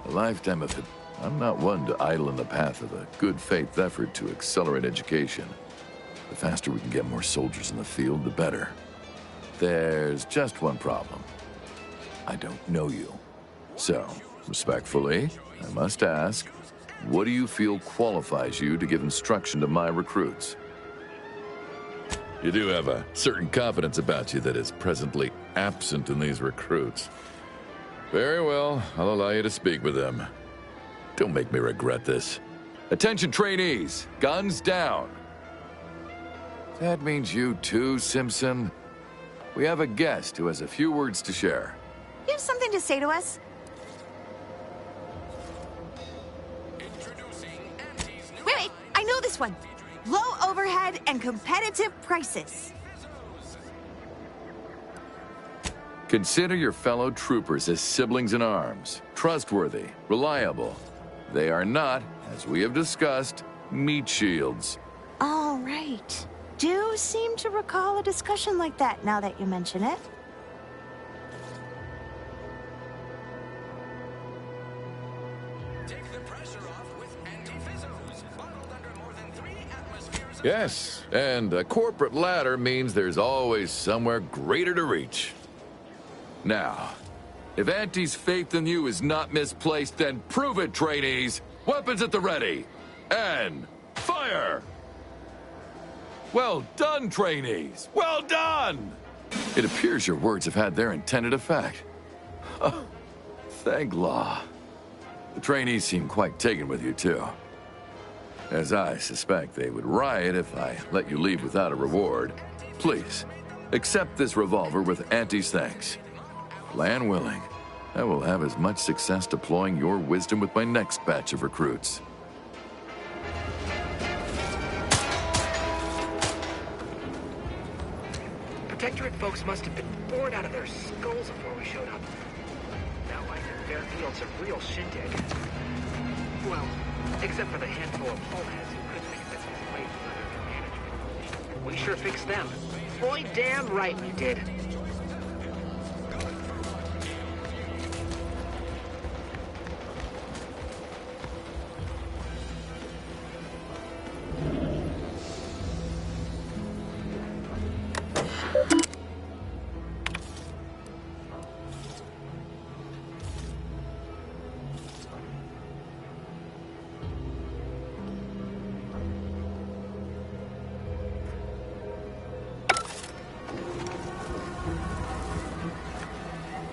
A lifetime of it. I'm not one to idle in the path of a good faith effort to accelerate education. The faster we can get more soldiers in the field, the better. There's just one problem. I don't know you. So, respectfully, I must ask, what do you feel qualifies you to give instruction to my recruits? You do have a certain confidence about you that is presently absent in these recruits. Very well, I'll allow you to speak with them. Don't make me regret this. Attention trainees, guns down. That means you too, Simpson. We have a guest who has a few words to share. You have something to say to us? Wait, I know this one. Low overhead and competitive prices. Consider your fellow troopers as siblings in arms, trustworthy, reliable. They are not, as we have discussed, meat shields. All right. Do seem to recall a discussion like that now that you mention it. Yes, and a corporate ladder means there's always somewhere greater to reach. Now, if Auntie's faith in you is not misplaced, then prove it, trainees! Weapons at the ready! And fire! Well done, trainees! Well done! It appears your words have had their intended effect. Oh, thank law. The trainees seem quite taken with you, too. As I suspect they would riot if I let you leave without a reward. Please, accept this revolver with Auntie's thanks. Land willing, I will have as much success deploying your wisdom with my next batch of recruits. Protectorate folks must have been bored out of their skulls before we showed up. Now life in Fairfield's a real shindig. Well, except for the handful of homeheads who couldn't make sense away from other management. We sure fixed them. Boy, damn right we did.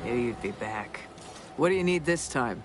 Knew you'd be back. What do you need this time?